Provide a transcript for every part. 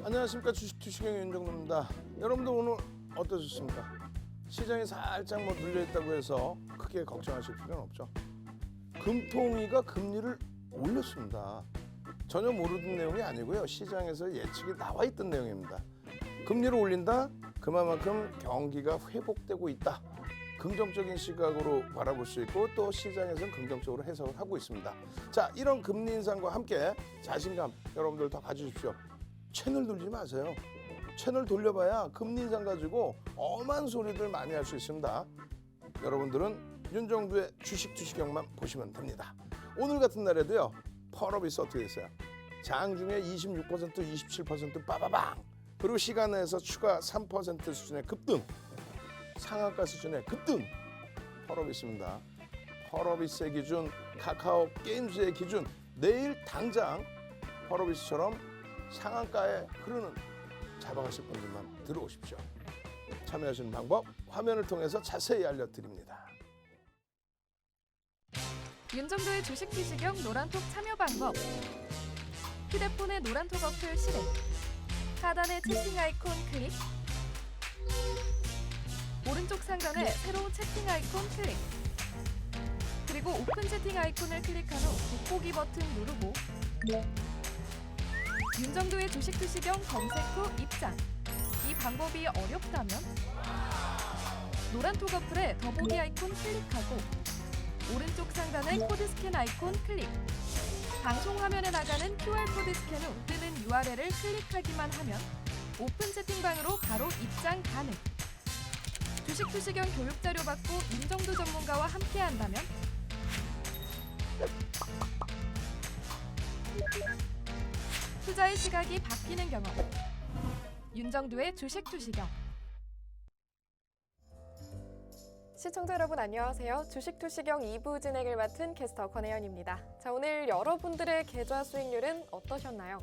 안녕하십니까. 주식투시경의 윤정도입니다. 여러분들 오늘 어떠셨습니까? 시장이 살짝 눌려있다고 해서 크게 걱정하실 필요는 없죠. 금통위가 금리를 올렸습니다. 전혀 모르는 내용이 아니고요. 시장에서 예측이 나와 있던 내용입니다. 금리를 올린다? 그만큼 경기가 회복되고 있다. 긍정적인 시각으로 바라볼 수 있고 또 시장에서는 긍정적으로 해석을 하고 있습니다. 자, 이런 금리 인상과 함께 자신감 여러분들 더 가지십시오. 채널 돌리지 마세요. 채널 돌려봐야 금리 인상 가지고 엄한 소리들 많이 할 수 있습니다. 여러분들은 윤정두의 주식투시경만 보시면 됩니다. 오늘 같은 날에도요. 펄업이 어떻게 됐어요? 장중에 26%, 27% 빠바방. 그리고 시간에서 추가 3% 수준의 급등. 상한가 수준의 급등. 펄업이 있습니다. 펄업이스의 기준, 카카오 게임즈의 기준. 내일 당장 펄업이스처럼 상한가에 흐르는 잡아가실 분들만 들어오십시오. 참여하시는 방법 화면을 통해서 자세히 알려드립니다. 윤정도의 주식투시경 노란톡 참여 방법. 휴대폰의 노란톡 어플 실행. 하단의 채팅 아이콘 클릭. 오른쪽 상단에 새로운 채팅 아이콘 클릭. 그리고 오픈 채팅 아이콘을 클릭한 후 돋보기 버튼 누르고 윤정도의 주식투시경 검색 후 입장. 이 방법이 어렵다면 노란톡 어플에 더보기 아이콘 클릭하고 오른쪽 상단의 코드 스캔 아이콘 클릭. 방송 화면에 나가는 QR코드 스캔 후 뜨는 URL을 클릭하기만 하면 오픈 채팅방으로 바로 입장 가능. 주식투시경 교육자료 받고 윤정도 전문가와 함께한다면 투자의 시각이 바뀌는 경험. 윤정도의 주식투시경. 시청자 여러분 안녕하세요. 주식투시경 2부 진행을 맡은 캐스터 권혜연입니다. 자, 오늘 여러분들의 계좌 수익률은 어떠셨나요?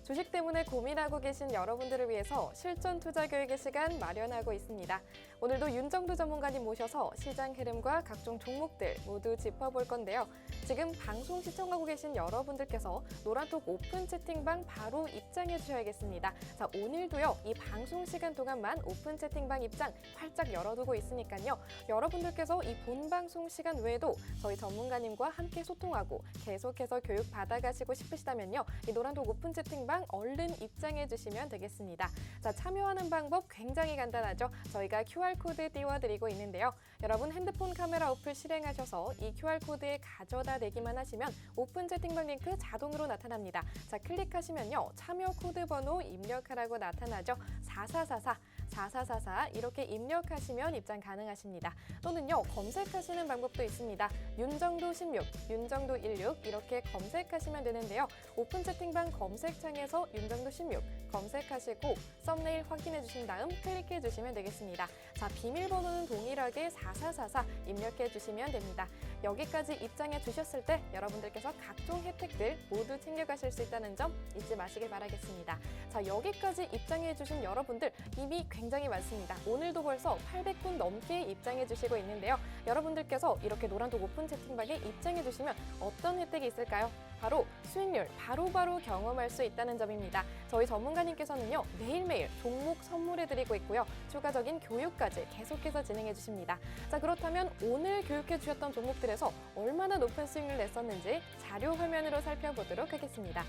주식 때문에 고민하고 계신 여러분들을 위해서 실전 투자 교육의 시간 마련하고 있습니다. 오늘도 윤정도 전문가님 모셔서 시장 흐름과 각종 종목들 모두 짚어볼 건데요. 지금 방송 시청하고 계신 여러분들께서 노란톡 오픈 채팅방 바로 입장해 주셔야겠습니다. 자, 오늘도요. 이 방송 시간 동안만 오픈 채팅방 입장 활짝 열어두고 있으니까요. 여러분들께서 이 본방송 시간 외에도 저희 전문가님과 함께 소통하고 계속해서 교육 받아가시고 싶으시다면요. 이 노란톡 오픈 채팅방 얼른 입장해 주시면 되겠습니다. 자, 참여하는 방법 굉장히 간단하죠. 저희가 QR코드 띄워드리고 있는데요. 여러분 핸드폰 카메라 어플 실행하셔서 이 QR코드에 가져다 대기만 하시면 오픈 채팅방 링크 자동으로 나타납니다. 자, 클릭하시면요. 참여 코드 번호 입력하라고 나타나죠. 4444 이렇게 입력하시면 입장 가능하십니다. 또는요. 검색하시는 방법도 있습니다. 윤정도 16, 윤정도 16 이렇게 검색하시면 되는데요. 오픈 채팅방 검색창에서 윤정도 16 검색하시고 썸네일 확인해 주신 다음 클릭해 주시면 되겠습니다. 자, 비밀번호는 동일하게 4444 입력해 주시면 됩니다. 여기까지 입장해 주셨을 때 여러분들께서 각종 혜택들 모두 챙겨가실 수 있다는 점 잊지 마시길 바라겠습니다. 자, 여기까지 입장해 주신 여러분들 이미 굉장히 많습니다. 오늘도 벌써 800분 넘게 입장해 주시고 있는데요. 여러분들께서 이렇게 노란톡 오픈 채팅방에 입장해 주시면 어떤 혜택이 있을까요? 바로 수익률 바로바로 경험할 수 있다는 점입니다. 저희 전문가님께서는요. 매일매일 종목 선물해드리고 있고요. 추가적인 교육까지 계속해서 진행해 주십니다. 자, 그렇다면 오늘 교육해 주셨던 종목들에서 얼마나 높은 수익률을 냈었는지 자료 화면으로 살펴보도록 하겠습니다.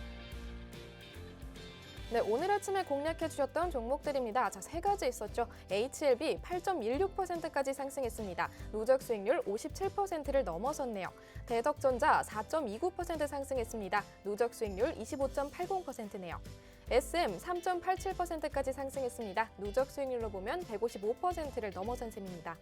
네, 오늘 아침에 공략해 주셨던 종목들입니다. 자, 세 가지 있었죠. HLB 8.16%까지 상승했습니다. 누적 수익률 57%를 넘어섰네요. 대덕전자 4.29% 상승했습니다. 누적 수익률 25.80%네요. SM 3.87%까지 상승했습니다. 누적 수익률로 보면 155%를 넘어선 셈입니다.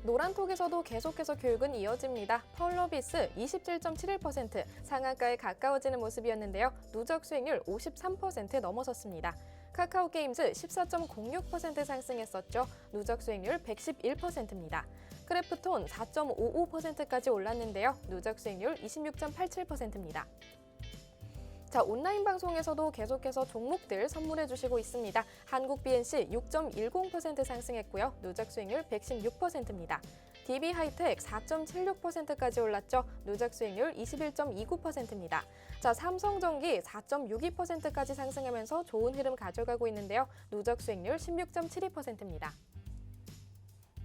노란톡에서도 계속해서 교육은 이어집니다. 펄러비스 27.71% 상한가에 가까워지는 모습이었는데요. 누적 수익률 53% 넘어섰습니다. 카카오 게임즈 14.06% 상승했었죠. 누적 수익률 111%입니다. 크래프톤 4.55%까지 올랐는데요. 누적 수익률 26.87%입니다. 자, 온라인 방송에서도 계속해서 종목들 선물해 주시고 있습니다. 한국 BNC 6.10% 상승했고요. 누적 수익률 116%입니다. DB하이텍 4.76%까지 올랐죠. 누적 수익률 21.29%입니다. 자, 삼성전기 4.62%까지 상승하면서 좋은 흐름 가져가고 있는데요. 누적 수익률 16.72%입니다.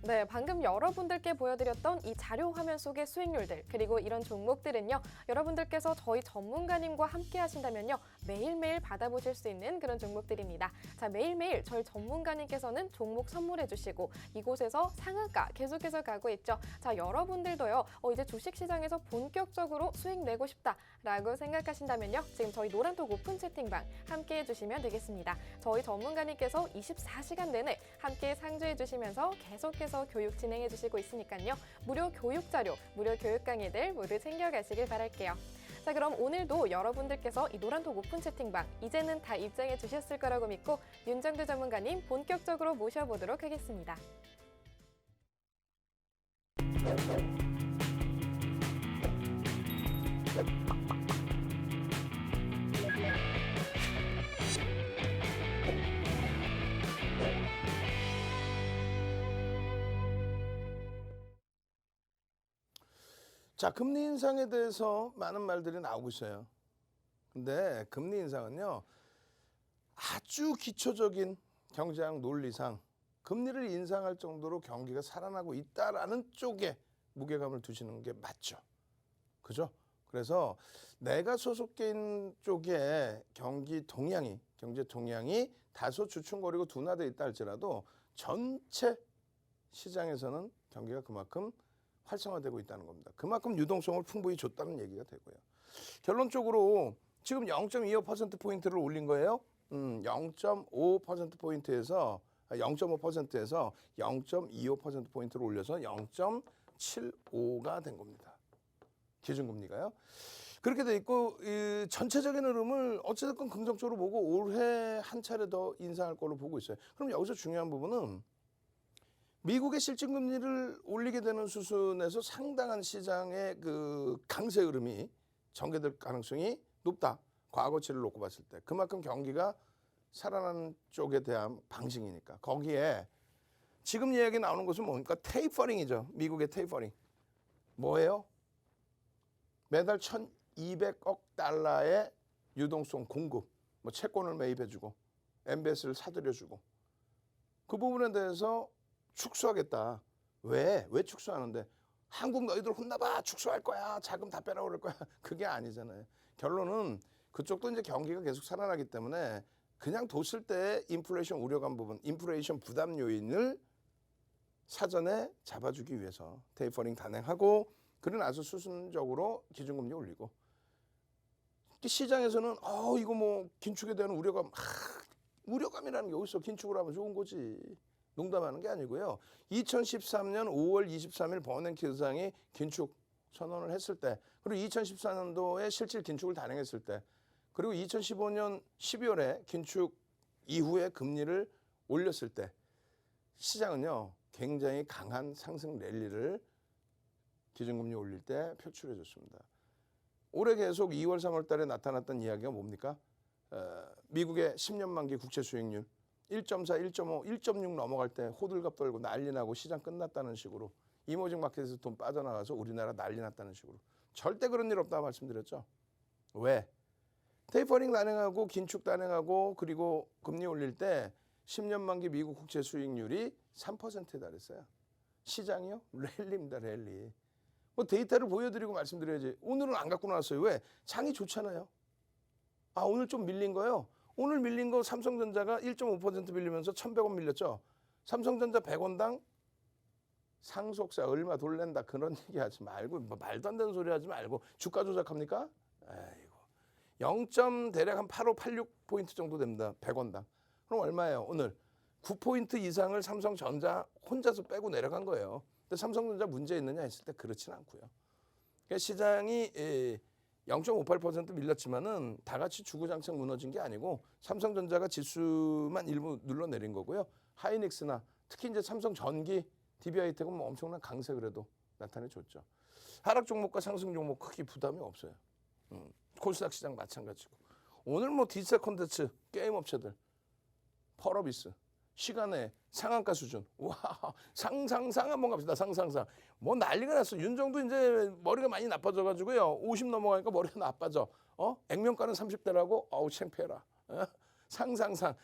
네, 방금 여러분들께 보여드렸던 이 자료 화면 속의 수익률들 그리고 이런 종목들은요. 여러분들께서 저희 전문가님과 함께 하신다면요. 매일매일 받아보실 수 있는 그런 종목들입니다. 자, 매일매일 저희 전문가님께서는 종목 선물해 주시고 이곳에서 상한가 계속해서 가고 있죠. 자, 여러분들도요. 이제 주식시장에서 본격적으로 수익 내고 싶다라고 생각하신다면요. 지금 저희 노란톡 오픈 채팅방 함께 해주시면 되겠습니다. 저희 전문가님께서 24시간 내내 함께 상주해 주시면서 계속해서 교육 진행해 주시고 있으니까요. 무료 교육 자료, 무료 교육 강의들 모두 챙겨가시길 바랄게요. 자, 그럼 오늘도 여러분들께서 이 노란톡 오픈 채팅방 이제는 다 입장해 주셨을 거라고 믿고 윤정두 전문가님 본격적으로 모셔보도록 하겠습니다. 자, 금리 인상에 대해서 많은 말들이 나오고 있어요. 근데 금리 인상은요, 아주 기초적인 경제학 논리상 금리를 인상할 정도로 경기가 살아나고 있다라는 쪽에 무게감을 두시는 게 맞죠. 그죠? 그래서 내가 소속된 쪽에 경제 동향이 다소 주춤거리고 둔화되어 있다 할지라도 전체 시장에서는 경기가 그만큼 활성화되고 있다는 겁니다. 그만큼 유동성을 풍부히 줬다는 얘기가 되고요. 결론적으로 지금 0.25%포인트를 올린 거예요. 0.5%포인트에서 0.25%에서 0.25%포인트를 올려서 0.75가 된 겁니다. 기준금리가요. 그렇게 돼 있고 이 전체적인 흐름을 어찌됐건 긍정적으로 보고 올해 한 차례 더 인상할 걸로 보고 있어요. 그럼 여기서 중요한 부분은 미국의 실질금리를 올리게 되는 수순에서 상당한 시장의 그 강세 흐름이 전개될 가능성이 높다. 과거치를 놓고 봤을 때. 그만큼 경기가 살아나는 쪽에 대한 방식이니까. 거기에 지금 이야기 나오는 것은 뭡니까? 테이퍼링이죠. 미국의 테이퍼링. 뭐예요? 매달 1,200억 달러의 유동성 공급. 뭐 채권을 매입해주고 MBS를 사들여주고. 그 부분에 대해서 축소하겠다. 왜 축소하는데? 한국 너희들 혼나봐. 축소할 거야. 자금 다 빼라고 그럴 거야. 그게 아니잖아요. 결론은 그쪽도 이제 경기가 계속 살아나기 때문에 그냥 뒀을 때 인플레이션 우려감 부분, 인플레이션 부담 요인을 사전에 잡아주기 위해서 테이퍼링 단행하고 그러고 나서 수순적으로 기준금리 올리고 시장에서는 이거 뭐 긴축에 대한 우려감, 우려감이라는 게 어디서 긴축을 하면 좋은 거지. 농담하는 게 아니고요. 2013년 5월 23일 버냉키 의장이 긴축 선언을 했을 때 그리고 2014년도에 실질 긴축을 단행했을 때 그리고 2015년 12월에 긴축 이후에 금리를 올렸을 때 시장은요. 굉장히 강한 상승 랠리를 기준금리 올릴 때 표출해 줬습니다. 올해 계속 2월 3월 달에 나타났던 이야기가 뭡니까? 미국의 10년 만기 국채 수익률 1.4, 1.5, 1.6 넘어갈 때 호들갑 떨고 난리 나고 시장 끝났다는 식으로 이머징 마켓에서 돈 빠져나가서 우리나라 난리 났다는 식으로 절대 그런 일 없다고 말씀드렸죠. 왜? 테이퍼링 단행하고 긴축 단행하고 그리고 금리 올릴 때 10년 만기 미국 국채 수익률이 3%에 달했어요. 시장이요? 랠리입니다. 랠리. 뭐 데이터를 보여드리고 말씀드려야지. 오늘은 안 갖고 나왔어요. 왜? 장이 좋잖아요. 오늘 좀 밀린 거요. 오늘 밀린 거 삼성전자가 1.5% 밀리면서 1,100원 밀렸죠. 삼성전자 100원당 상속세 얼마 돌랜다 그런 얘기 하지 말고 뭐 말도 안 되는 소리 하지 말고 주가 조작합니까? 아이고 0. 대략 한 85, 86포인트 정도 됩니다. 100원당. 그럼 얼마예요? 오늘 9포인트 이상을 삼성전자 혼자서 빼고 내려간 거예요. 근데 삼성전자 문제 있느냐 했을 때 그렇지는 않고요. 그러니까 시장이 0.58% 밀렸지만은 다 같이 주구장창 무너진 게 아니고 삼성전자가 지수만 일부 눌러내린 거고요. 하이닉스나 특히 이제 삼성전기, DB하이텍은 뭐 엄청난 강세 그래도 나타내줬죠. 하락 종목과 상승 종목 크게 부담이 없어요. 코스닥 시장 마찬가지고. 오늘 뭐 디지털 콘텐츠 게임 업체들, 펄어비스 시간에 상한가 수준. 와, 상상상 한번 갑시다. 상상상. 뭐 난리가 났어. 윤정도 이제 머리가 많이 나빠져가지고요. 50 넘어가니까 머리가 나빠져. 액면가는 30대라고? 어우, 창피해라. 상상상.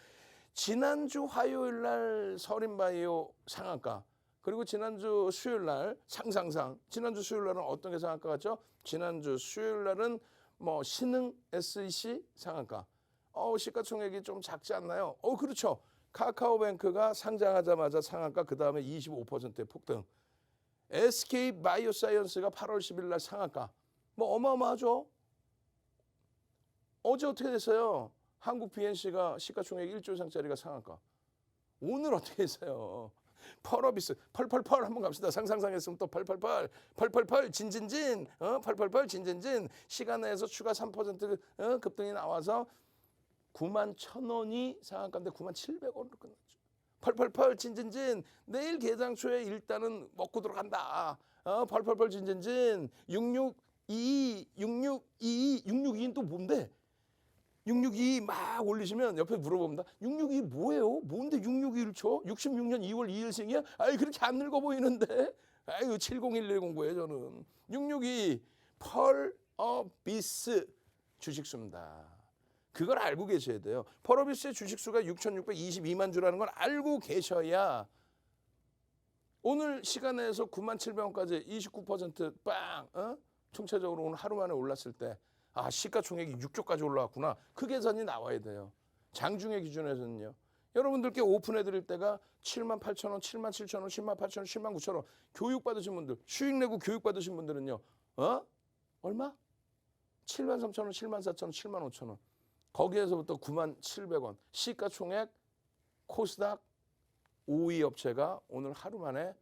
지난주 화요일 날 서린바이오 상한가. 그리고 지난주 수요일 날 상상상. 지난주 수요일 날은 어떤 게 상한가 같죠? 지난주 수요일 날은 뭐 신흥 SEC 상한가. 시가총액이 좀 작지 않나요? 그렇죠. 카카오뱅크가 상장하자마자 상한가, 그 다음에 25%의 폭등. SK 바이오사이언스가 8월 10일 날 상한가. 뭐 어마어마하죠. 어제 어떻게 됐어요? 한국 BNC가 시가총액 1조 이상짜리가 상한가. 오늘 어떻게 했어요? 펄어비스 펄펄펄 한번 갑시다. 상상상 했으면 또 펄펄펄 펄펄펄 진진진 888 진진진 시간내에서 추가 3% 급등이 나와서 91,000원이 상한가인데 97,700원으로 끝났죠. 펄펄펄 진진진 내일 개장 초에 일단은 먹고 들어간다. 펄펄펄 진진진 6622는 또 뭔데? 662 막 올리시면 옆에 물어봅니다. 662 뭐예요? 뭔데 661을 쳐? 66년 2월 2일생이야? 아이 그렇게 안 늙어 보이는데. 아이고 70110 저는. 662 펄어비스 주식수입니다. 그걸 알고 계셔야 돼요. 펄어비스의 주식수가 6,622만 주라는 걸 알고 계셔야 오늘 시간에서 97,000원까지 29% 빵 총체적으로 오늘 하루 만에 올랐을 때 시가총액이 6조까지 올라왔구나. 그 계산이 나와야 돼요. 장중의 기준에서는요. 여러분들께 오픈해드릴 때가 78,000원, 77,000원, 108,000원, 109,000원 교육받으신 분들, 수익 내고 교육받으신 분들은요. 얼마? 73,000원, 74,000원, 75,000원. 거기에서부터 97,000원. 시가총액 코스닥 5위 업체가 오늘 하루 만에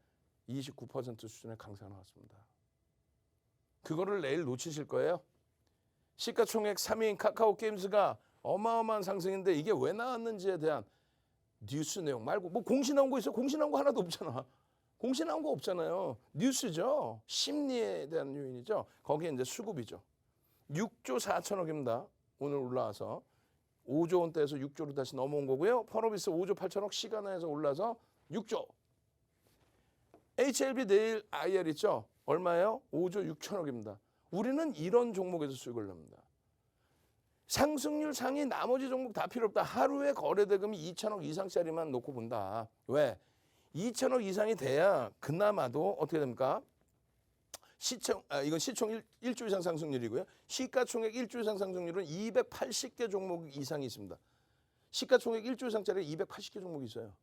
29% 수준의 강세가 나왔습니다. 그거를 내일 놓치실 거예요. 시가총액 3위인 카카오게임즈가 어마어마한 상승인데 이게 왜 나왔는지에 대한 뉴스 내용 말고 뭐 공시 나온 거 있어요? 공시 나온 거 하나도 없잖아. 공시 나온 거 없잖아요. 뉴스죠. 심리에 대한 요인이죠. 거기에 이제 수급이죠. 6조 4천억입니다. 오늘 올라와서 5조 원대에서 6조로 다시 넘어온 거고요. 펄어비스 5조 8천억 시간에서 올라서 6조. HLB 내일 IR 있죠? 얼마예요? 5조 6천억입니다. 우리는 이런 종목에서 수익을 냅니다. 상승률 상위 나머지 종목 다 필요 없다. 하루에 거래대금이 2천억 이상짜리만 놓고 본다. 왜? 2천억 이상이 돼야 그나마도 어떻게 됩니까? 이건 시총 1조 이상 상승률이고요. 시가총액 1조 이상 상승률은 280개 종목 이상이 있습니다. 시가총액 1조 이상짜리 280개 종목이 있어요.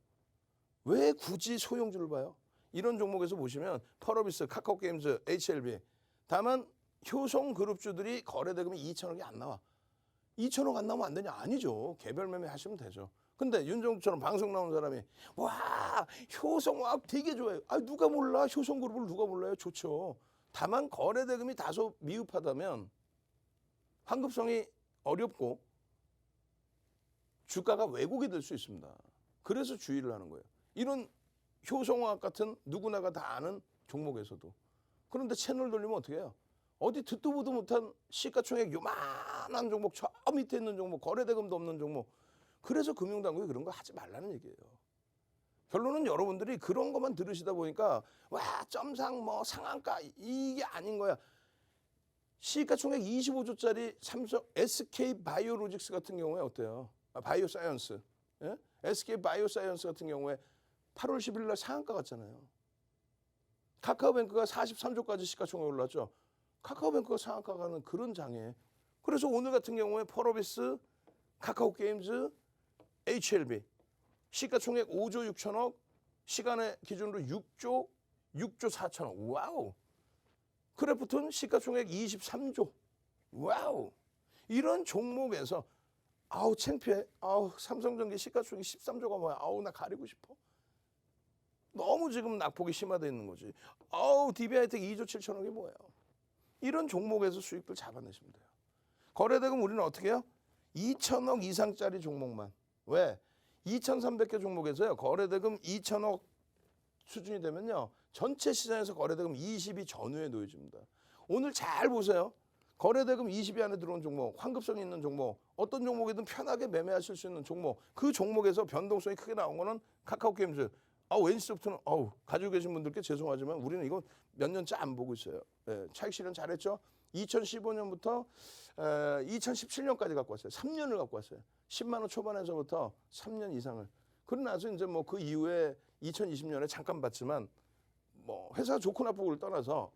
왜 굳이 소형주를 봐요? 이런 종목에서 보시면 펄어비스, 카카오게임즈, HLB. 다만 효성그룹주들이 거래대금이 2천억이 안 나와. 2천억 안 나오면 안 되냐? 아니죠. 개별 매매 하시면 되죠. 근데 윤정수처럼 방송 나온 사람이 와 효성화학 되게 좋아요. 누가 몰라? 효성그룹을 누가 몰라요? 좋죠. 다만 거래대금이 다소 미흡하다면 환급성이 어렵고 주가가 왜곡이 될 수 있습니다. 그래서 주의를 하는 거예요. 이런 효성화학 같은 누구나가 다 아는 종목에서도. 그런데 채널 돌리면 어떻게 해요? 어디 듣도 보도 못한 시가총액 요만한 종목, 저 밑에 있는 종목, 거래대금도 없는 종목. 그래서 금융당국이 그런 거 하지 말라는 얘기예요. 결론은 여러분들이 그런 것만 들으시다 보니까 와 점상 뭐 상한가 이게 아닌 거야. 시가총액 25조짜리 삼성 SK 바이오로직스 같은 경우에 어때요? 바이오사이언스. 예? SK 바이오사이언스 같은 경우에 8월 10일 날 상한가 갔잖아요. 카카오뱅크가 43조까지 시가총액 올랐죠. 카카오뱅크가 상한가 가는 그런 장에. 그래서 오늘 같은 경우에 펄어비스, 카카오게임즈, HLB 시가총액 5조 6천억, 시간의 기준으로 6조 4천억. 와우. 크래프톤 시가총액 23조. 와우. 이런 종목에서 창피해. 삼성전기 시가총액 13조가 뭐야. 나 가리고 싶어. 너무 지금 낙폭이 심화되어 있는 거지. DB하이텍 2조 7천억이 뭐예요. 이런 종목에서 수익들 잡아내시면 돼요. 거래대금 우리는 어떻게 해요? 2천억 이상짜리 종목만. 왜? 2,300개 종목에서요. 거래대금 2천억 수준이 되면요. 전체 시장에서 거래대금 20위 전후에 놓여집니다. 오늘 잘 보세요. 거래대금 20위 안에 들어온 종목, 환급성이 있는 종목, 어떤 종목이든 편하게 매매하실 수 있는 종목, 그 종목에서 변동성이 크게 나온 거는 카카오게임즈. 웬시부터는 가지고 계신 분들께 죄송하지만 우리는 이거 몇 년째 안 보고 있어요. 예, 차익 실현 잘했죠. 2015년부터 2017년까지 갖고 왔어요. 3년을 갖고 왔어요. 10만 원 초반에서부터 3년 이상을. 그러고 나서 이제 뭐 그 이후에 2020년에 잠깐 봤지만 뭐 회사 좋고 나쁘고를 떠나서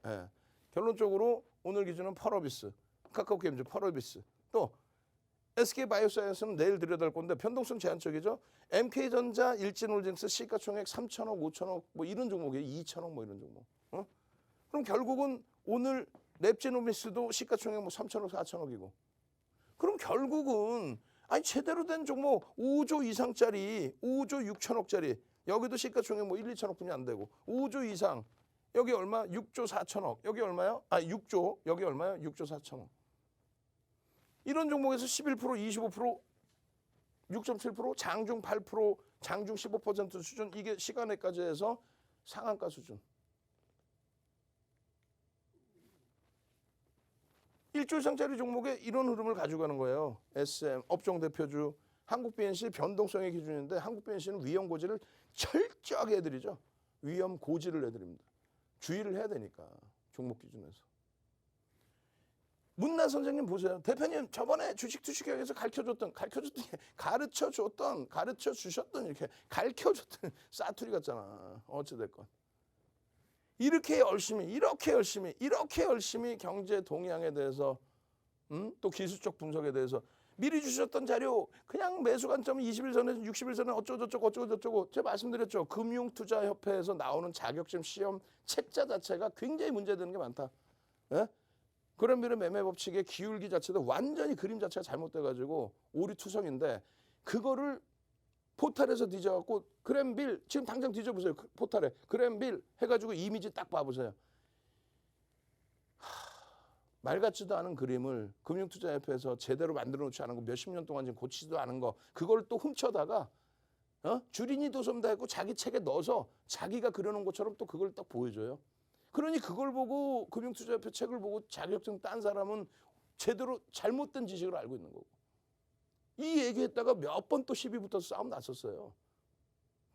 결론적으로 오늘 기준은 펄어비스, 카카오게임즈 펄어비스, 또 SK바이오사이언스는 내일 들여다볼 건데 변동성 제한적이죠. MK전자, 일진홀딩스 시가총액 3천억, 5천억 뭐 이런 종목이에요. 2천억 뭐 이런 종목. 그럼 결국은 오늘 랩지노미스도 시가총액 뭐 3천억, 4천억이고. 그럼 결국은 제대로 된 종목 5조 이상짜리, 5조 6천억짜리 여기도 시가총액 뭐 1, 2천억뿐이 안 되고 5조 이상 여기 얼마? 6조 4천억. 여기 얼마요? 6조. 여기 얼마요? 6조 4천억. 이런 종목에서 11%, 25%, 6.7%, 장중 8%, 장중 15% 수준, 이게 시간에까지 해서 상한가 수준. 1조 이상짜리 종목에 이런 흐름을 가져가는 거예요. SM, 업종 대표주, 한국 BNC 변동성의 기준인데 한국 BNC는 위험 고지를 철저하게 해드리죠. 위험 고지를 해드립니다. 주의를 해야 되니까 종목 기준에서. 문나 선생님 보세요. 대표님 저번에 주식투시경에서 가르쳐주셨던 이렇게 가르쳐줬던 싸투리 같잖아. 어찌됐건. 이렇게 열심히 경제 동향에 대해서 또 기술적 분석에 대해서 미리 주셨던 자료 그냥 매수 관점 20일 전에 60일 전에 어쩌고저쩌고 제가 말씀드렸죠. 금융투자협회에서 나오는 자격증 시험 책자 자체가 굉장히 문제되는 게 많다. 예? 그랜빌의 매매 법칙의 기울기 자체도 완전히 그림 자체가 잘못돼가지고 오리투성인데 그거를 포탈에서 뒤져갖고 그랜빌 지금 당장 뒤져보세요. 포탈에 그랜빌 해가지고 이미지 딱 봐보세요. 말 같지도 않은 그림을 금융투자협회에서 제대로 만들어 놓지 않은 거 몇십 년 동안 지금 고치지도 않은 거 그걸 또 훔쳐다가 주린이 도섬다 했고 자기 책에 넣어서 자기가 그려놓은 것처럼 또 그걸 딱 보여줘요. 그러니 그걸 보고 금융투자협회 책을 보고 자격증 딴 사람은 제대로 잘못된 지식을 알고 있는 거고. 이 얘기했다가 몇 번 또 시비 붙어서 싸움 났었어요.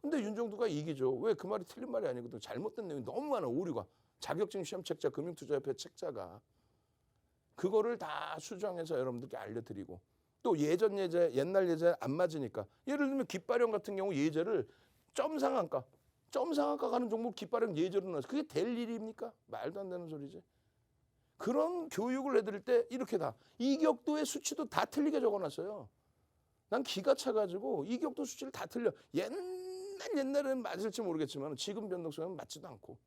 근데 윤정두가 이기죠. 왜? 그 말이 틀린 말이 아니거든. 잘못된 내용이 너무 많아. 오류가. 자격증 시험 책자, 금융투자협회 책자가. 그거를 다 수정해서 여러분들께 알려드리고 또 예전 예제, 옛날 예제 안 맞으니까 예를 들면 깃발령 같은 경우 예제를 점상한가 가는 종목 깃발령 예제로 넣어서 그게 될 일입니까? 말도 안 되는 소리지. 그런 교육을 해드릴 때 이렇게 다 이격도의 수치도 다 틀리게 적어놨어요. 난 기가 차가지고 이격도 수치를 다 틀려. 옛날에는 맞을지 모르겠지만 지금 변동성은 맞지도 않고.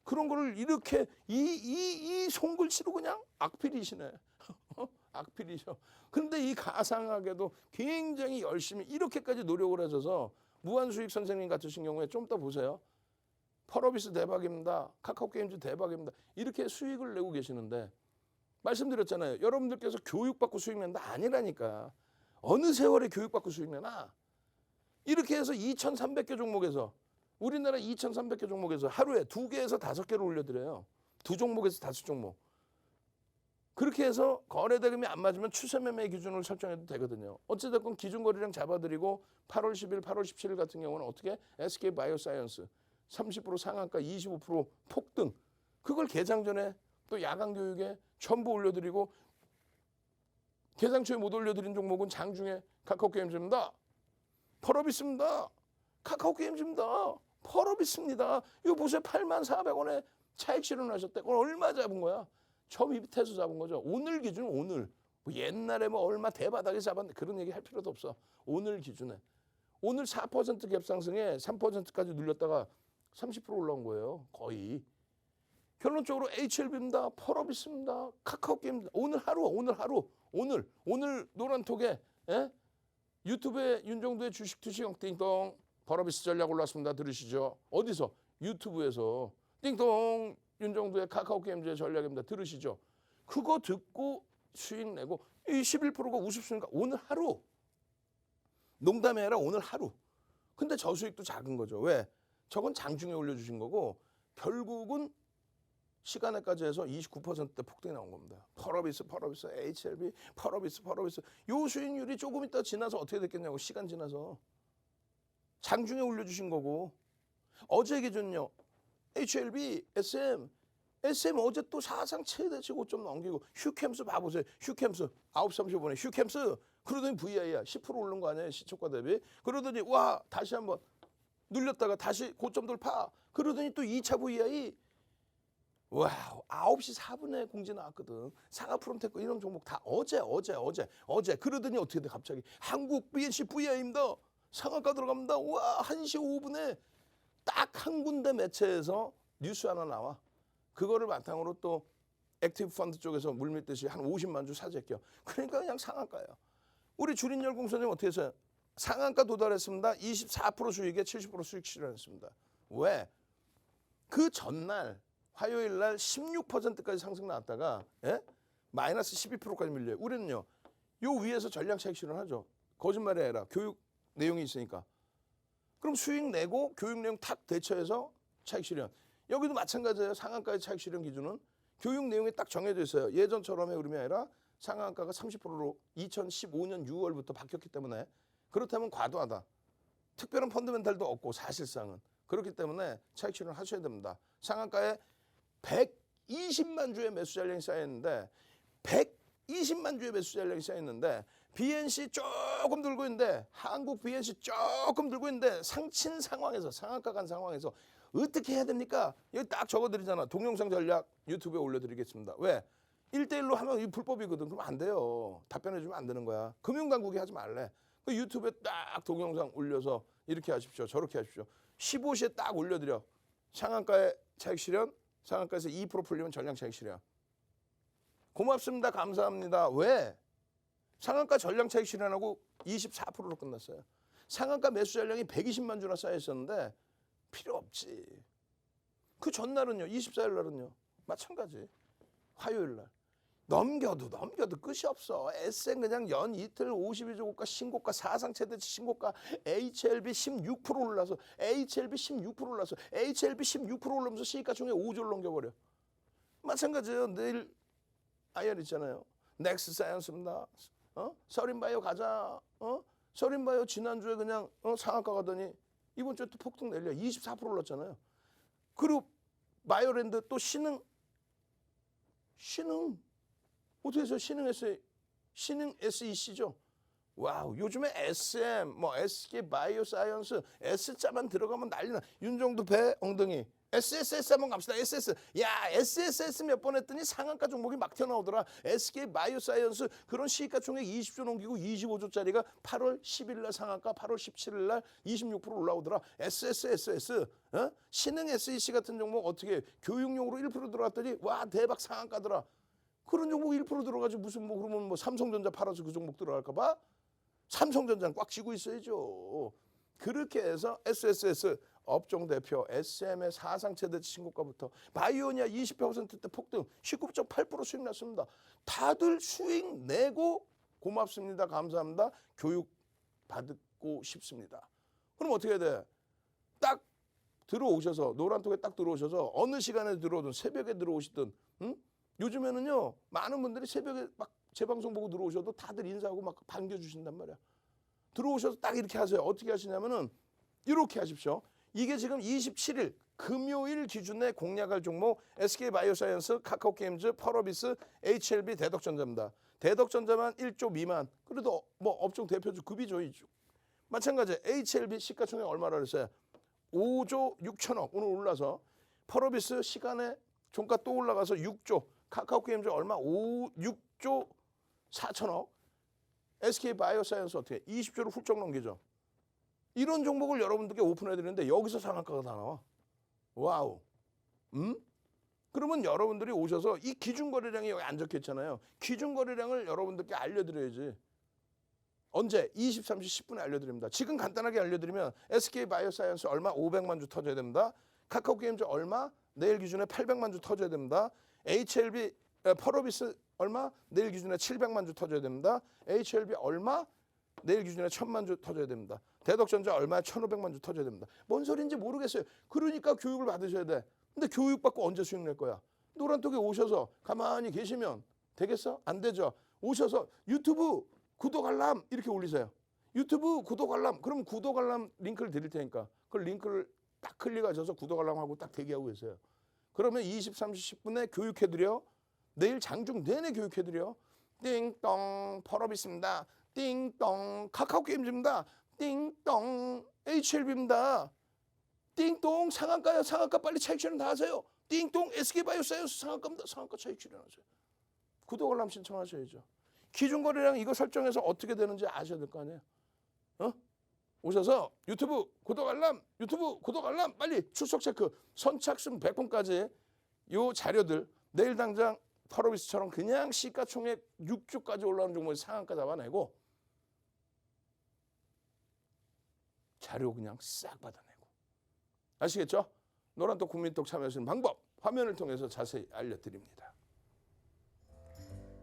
그런 거를 이렇게 이 손글씨로 그냥 악필이시네. 악필이셔. 근데 이 가상하게도 굉장히 열심히 이렇게까지 노력을 하셔서 무한수익 선생님 같으신 경우에 좀 더 보세요. 펄어비스 대박입니다. 카카오게임즈 대박입니다. 이렇게 수익을 내고 계시는데 말씀드렸잖아요. 여러분들께서 교육받고 수익 낸다 아니라니까. 어느 세월에 교육받고 수익 내나. 이렇게 해서 2,300개 종목에서 우리나라 2,300개 종목에서 하루에 2개에서 5개를 올려드려요. 2종목에서 5종목. 그렇게 해서 거래대금이 안 맞으면 추세매매 기준을 설정해도 되거든요. 어찌됐건 기준거래량 잡아드리고 8월 10일, 8월 17일 같은 경우는 어떻게? SK바이오사이언스 30% 상한가 25% 폭등. 그걸 개장 전에 또 야간 교육에 전부 올려드리고 개장 초에 못 올려드린 종목은 장중에 카카오게임즈입니다. 펄어비스입니다. 카카오게임즈입니다. 펄어비스입니다. 이거 보세요. 84,400원에 차익 실현하셨대. 그건 얼마 잡은 거야? 저 밑에서 잡은 거죠. 오늘 기준 오늘. 뭐 옛날에 뭐 얼마 대바닥에 잡았는데 그런 얘기 할 필요도 없어. 오늘 기준에. 오늘 4% 갭상승에 3%까지 눌렸다가 30% 올라온 거예요. 거의. 결론적으로 HLB입니다. 펄어비스입니다. 카카오게임입니다. 오늘 노란톡에 유튜브에 윤정두의 주식 투시경 띵동 펄어비스 전략 올랐습니다. 들으시죠? 어디서? 유튜브에서 띵동 윤정두의 카카오게임즈의 전략입니다. 들으시죠? 그거 듣고 수익 내고 이 11%가 우습습니까? 오늘 하루. 농담이 아니라 오늘 하루. 근데 저 수익도 작은 거죠. 왜? 저건 장중에 올려주신 거고 결국은 시간에까지 해서 29%대 폭등이 나온 겁니다. 펄어비스, HLB, 펄어비스. 요 수익률이 조금 있다 지나서 어떻게 됐겠냐고. 시간 지나서. 장중에 올려주신 거고. 어제 기준요. HLB, SM 어제 또 사상 최대치 고점 넘기고. 휴캠스 봐보세요. 휴캠스 9시 35분에 휴캠스. 그러더니 VI야 10% 오른 거 아니에요. 시초가 대비. 그러더니 와 다시 한번 눌렸다가 다시 고점 돌파. 그러더니 또 2차 VI. 와우, 9시 4분에 공지 나왔거든. 상하 프롬테크 이런 종목 다 어제. 그러더니 어떻게 돼 갑자기. 한국 BNC VI입니다. 상한가 들어갑니다. 와, 1시 5분에 딱 한 군데 매체에서 뉴스 하나 나와. 그거를 바탕으로 또 액티브 펀드 쪽에서 물밀듯이 한 50만 주 사재껴. 그러니까 그냥 상한가예요. 우리 주린열공 선생님 어떻게 했어요? 상한가 도달했습니다. 24% 수익에 70% 수익 실현했습니다. 왜? 그 전날 화요일 날 16%까지 상승 나왔다가 마이너스 12%까지 밀려요. 우리는요. 요 위에서 전량 차익 실현하죠. 거짓말이 아니라 교육 내용이 있으니까. 그럼 수익 내고 교육 내용 탁 대처해서 차익 실현. 여기도 마찬가지예요. 상한가의 차익 실현 기준은 교육 내용이 딱 정해져 있어요. 예전처럼의 흐름이 아니라 상한가가 30%로 2015년 6월부터 바뀌었기 때문에 그렇다면 과도하다. 특별한 펀드멘탈도 없고 사실상은. 그렇기 때문에 차익 실현 하셔야 됩니다. 상한가에 120만 주의 매수 잔량이 쌓였는데 120만 주의 매수 잔량이 쌓였는데 BNC 조금 들고 있는데 한국 BNC 조금 들고 있는데 상친 상황에서 상한가 간 상황에서 어떻게 해야 됩니까? 여기 딱 적어드리잖아. 동영상 전략 유튜브에 올려드리겠습니다. 왜? 1대1로 하면 이 불법이거든. 그럼 안 돼요. 답변해주면 안 되는 거야. 금융당국이 하지 말래. 그 유튜브에 딱 동영상 올려서 이렇게 하십시오. 저렇게 하십시오. 15시에 딱 올려드려. 상한가의 차익 실현. 상한가에서 2% 풀리면 전량 차익 실현. 고맙습니다. 감사합니다. 왜? 상한가 전량 차익 실현하고 24%로 끝났어요. 상한가 매수 잔량이 120만 주나 쌓여 있었는데 필요 없지. 그 전날은요. 24일 날은요. 마찬가지. 화요일 날. 넘겨도 끝이 없어. SM 그냥 연 이틀 52주 고가 신고가 사상 최대치 신고가 HLB 16% 올라서 HLB 16% 올라면서 시가 중에 5조를 넘겨버려. 마찬가지예요. 내일 IR 있잖아요. 넥스 사이언스입니다. 서린바이오 가자. 서린바이오 지난주에 그냥 상한가 가더니 이번 주에 또 폭등 내려 24% 올랐잖아요. 그리고 바이오랜드 또 신흥 어떻게 해서 신흥 SEC죠. 와우, 요즘에 SM, SK 바이오사이언스, S자만 들어가면 난리나. 윤정도 배 엉덩이. SSS 한번 갑시다. SS. 야, SSS 몇 번 했더니 상한가 종목이 막 튀어나오더라. SK 바이오사이언스 그런 시가 총액 20조 넘기고 25조짜리가 8월 10일 날 상한가, 8월 17일 날 26% 올라오더라. SS. 신흥 SEC 같은 종목 어떻게 교육용으로 1% 들어갔더니 와, 대박 상한가더라. 그런 종목 1% 들어가지 무슨 그러면 삼성전자 팔아서 그 종목 들어갈까 봐? 삼성전자는 꽉 쥐고 있어야죠. 그렇게 해서 SSS 업종 대표 SM의 사상 최대치 신고가부터 바이오니아 20%대 폭등 19.8% 수익 났습니다. 다들 수익 내고 고맙습니다. 감사합니다. 교육 받고 싶습니다. 그럼 어떻게 해야 돼? 딱 들어오셔서 노란톡에 딱 들어오셔서 어느 시간에 들어오든 새벽에 들어오시든 요즘에는요 많은 분들이 새벽에 막 재방송 보고 들어오셔도 다들 인사하고 막 반겨주신단 말이야. 들어오셔서 딱 이렇게 하세요. 어떻게 하시냐면은 이렇게 하십시오. 이게 지금 27일 금요일 기준에 공략할 종목 SK 바이오사이언스, 카카오게임즈, 펄어비스, HLB, 대덕전자입니다. 대덕전자만 1조 미만. 그래도 업종 대표주 급이죠. 마찬가지 HLB 시가총액 얼마라 그랬어요? 5조 6천억 오늘 올라서 펄어비스 시간에 종가 또 올라가서 6조. 카카오게임즈 얼마? 6조 4천억. SK 바이오사이언스 어떻게? 20조를 훌쩍 넘기죠. 이런 종목을 여러분들께 오픈해드리는데 여기서 상한가가 다 나와. 와우. 그러면 여러분들이 오셔서 이 기준거래량이 여기 안 적혀있잖아요. 기준거래량을 여러분들께 알려드려야지. 언제? 23시 10분에 알려드립니다. 지금 간단하게 알려드리면 SK 바이오사이언스 얼마? 500만 주 터져야 됩니다. 카카오게임즈 얼마? 내일 기준에 800만 주 터져야 됩니다. HLB 펄어비스 얼마? 내일 기준에 700만 주 터져야 됩니다. HLB 얼마? 내일 기준에 1000만 주 터져야 됩니다. 대덕전자 얼마에 1500만 주 터져야 됩니다. 뭔 소리인지 모르겠어요. 그러니까 교육을 받으셔야 돼. 근데 교육받고 언제 수익 낼 거야? 노란톡에 오셔서 가만히 계시면 되겠어? 안 되죠. 오셔서 유튜브 구독 알람 이렇게 올리세요. 유튜브 구독 알람. 그럼 구독 알람 링크를 드릴 테니까 그 링크를 딱 클릭하셔서 구독 알람하고 딱 대기하고 계세요. 그러면 20, 30, 10분에 교육해드려. 내일 장중 내내 교육해드려. 띵동 펄업 있습니다. 띵동 카카오 게임즈입니다. 띵동 HLB입니다. 띵동 상한가요. 상한가 빨리 차익 실현 다 하세요. 띵동 SK바이오사이언스 상한가입니다. 상한가 차익 실현하세요. 구독 알람 신청하셔야죠. 기준거래량 이거 설정해서 어떻게 되는지 아셔야 될 거 아니에요. 오셔서 유튜브 구독 알람 빨리 출석 체크 선착순 100분까지 요 자료들 내일 당장 펄어비스처럼 그냥 시가총액 6주까지 올라오는 종목의 상한가 잡아내고 자료 그냥 싹 받아내고 아시겠죠? 노란톡 국민톡 참여하시는 방법 화면을 통해서 자세히 알려드립니다.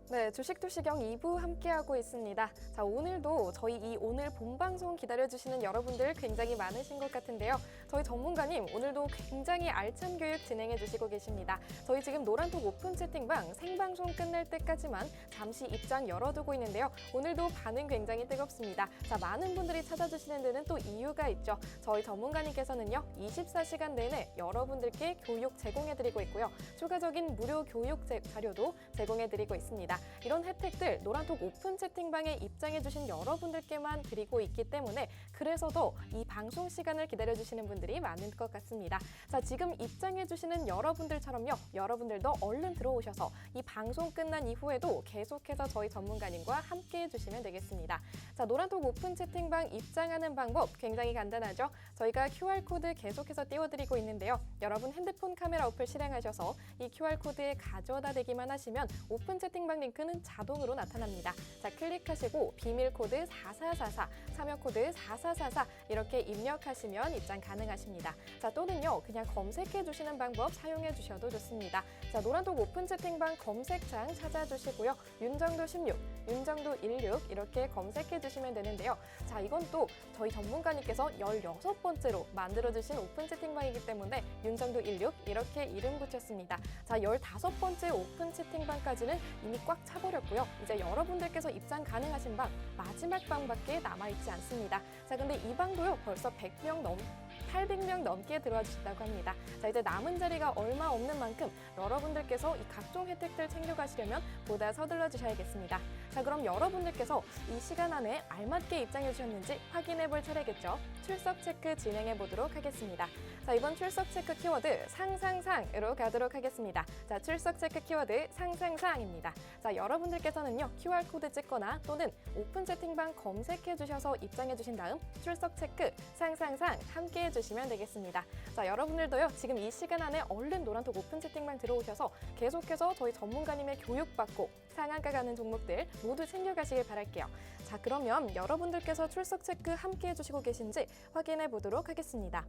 네, 주식투시경 2부 함께하고 있습니다. 자, 오늘도 저희 이 오늘 본방송 기다려주시는 여러분들 굉장히 많으신 것 같은데요. 저희 전문가님 오늘도 굉장히 알찬 교육 진행해 주시고 계십니다. 저희 지금 노란톡 오픈 채팅방 생방송 끝날 때까지만 잠시 입장 열어두고 있는데요. 오늘도 반응 굉장히 뜨겁습니다. 자, 많은 분들이 찾아주시는 데는 또 이유가 있죠. 저희 전문가님께서는요, 24시간 내내 여러분들께 교육 제공해드리고 있고요. 추가적인 무료 교육 자료도 제공해드리고 있습니다. 이런 혜택들 노란톡 오픈 채팅방에 입장해주신 여러분들께만 드리고 있기 때문에 그래서 더 이 방송 시간을 기다려주시는 분들이 많은 것 같습니다. 자, 지금 입장해주시는 여러분들처럼요. 여러분들도 얼른 들어오셔서 이 방송 끝난 이후에도 계속해서 저희 전문가님과 함께 해주시면 되겠습니다. 자, 노란톡 오픈 채팅방 입장하는 방법 굉장히 간단하죠. 저희가 QR코드 계속해서 띄워드리고 있는데요. 여러분 핸드폰 카메라 어플 실행하셔서 이 QR코드에 가져다 대기만 하시면 오픈 채팅방 링크는 자동으로 나타납니다. 자, 클릭하시고 비밀코드 4444, 참여코드 4444 이렇게 입력하시면 입장 가능하십니다. 자, 또는요, 그냥 검색해 주시는 방법 사용해 주셔도 좋습니다. 자, 노란톡 오픈 채팅방 검색창 찾아주시고요. 윤정도 16, 윤정도 16 이렇게 검색해 주시면 되는데요. 자, 이건 또 저희 전문가님께서 16번째로 만들어주신 오픈 채팅방이기 때문에 윤정도 16 이렇게 이름 붙였습니다. 자, 15번째 오픈 채팅방까지는 이미 꽉 차버렸고요. 이제 여러분들께서 입장 가능하신 방 마지막 방밖에 남아있지 않습니다. 자, 근데 이 방도요 벌써 800명 넘게 들어와 주신다고 합니다. 자, 이제 남은 자리가 얼마 없는 만큼 여러분들께서 이 각종 혜택들 챙겨가시려면 보다 서둘러 주셔야겠습니다. 자, 그럼 여러분들께서 이 시간 안에 알맞게 입장해 주셨는지 확인해 볼 차례겠죠. 출석 체크 진행해 보도록 하겠습니다. 자, 이번 출석 체크 키워드 상상상으로 가도록 하겠습니다. 자, 출석 체크 키워드 상상상입니다. 자, 여러분들께서는요, QR코드 찍거나 또는 오픈 채팅방 검색해 주셔서 입장해 주신 다음 출석 체크 상상상 함께 해주시면 되겠습니다. 자, 여러분들도요, 지금 이 시간 안에 얼른 노란톡 오픈 채팅방 들어오셔서 계속해서 저희 전문가님의 교육받고 상한가 가는 종목들 모두 챙겨가시길 바랄게요. 자, 그러면 여러분들께서 출석 체크 함께 해주시고 계신지 확인해 보도록 하겠습니다.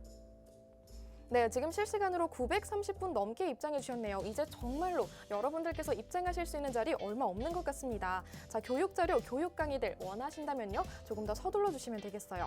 네, 지금 실시간으로 930분 넘게 입장해 주셨네요. 이제 정말로 여러분들께서 입장하실 수 있는 자리 얼마 없는 것 같습니다. 자, 교육 자료, 교육 강의들 원하신다면요, 조금 더 서둘러 주시면 되겠어요.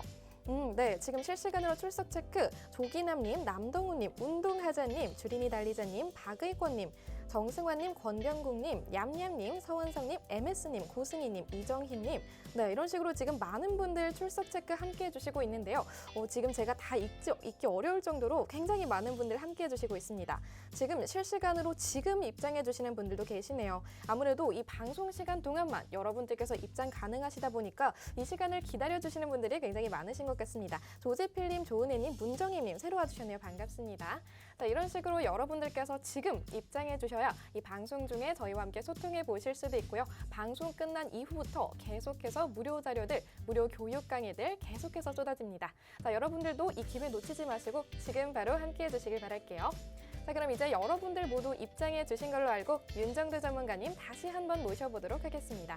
네, 지금 실시간으로 출석 체크 조기남님, 남동우님, 운동하자님, 주린이 달리자님, 박의권님, 정승환님, 권병국님, 얌얌님, 서원성님, MS님, 고승희님, 이정희님, 네, 이런 식으로 지금 많은 분들 출석 체크 함께 해주시고 있는데요. 지금 제가 다 읽기 어려울 정도로 굉장히 많은 분들 함께 해주시고 있습니다. 지금 실시간으로 지금 입장해 주시는 분들도 계시네요. 아무래도 이 방송 시간 동안만 여러분들께서 입장 가능하시다 보니까 이 시간을 기다려 주시는 분들이 굉장히 많으신 것 같습니다. 조재필님, 조은혜님, 문정희님 새로 와주셨네요. 반갑습니다. 자, 이런 식으로 여러분들께서 지금 입장해 주셔야 이 방송 중에 저희와 함께 소통해 보실 수도 있고요. 방송 끝난 이후부터 계속해서 무료 자료들, 무료 교육 강의들 계속해서 쏟아집니다. 자, 여러분들도 이 기회 놓치지 마시고 지금 바로 함께 해주시길 바랄게요. 자, 그럼 이제 여러분들 모두 입장해 주신 걸로 알고 윤정도 전문가님 다시 한번 모셔보도록 하겠습니다.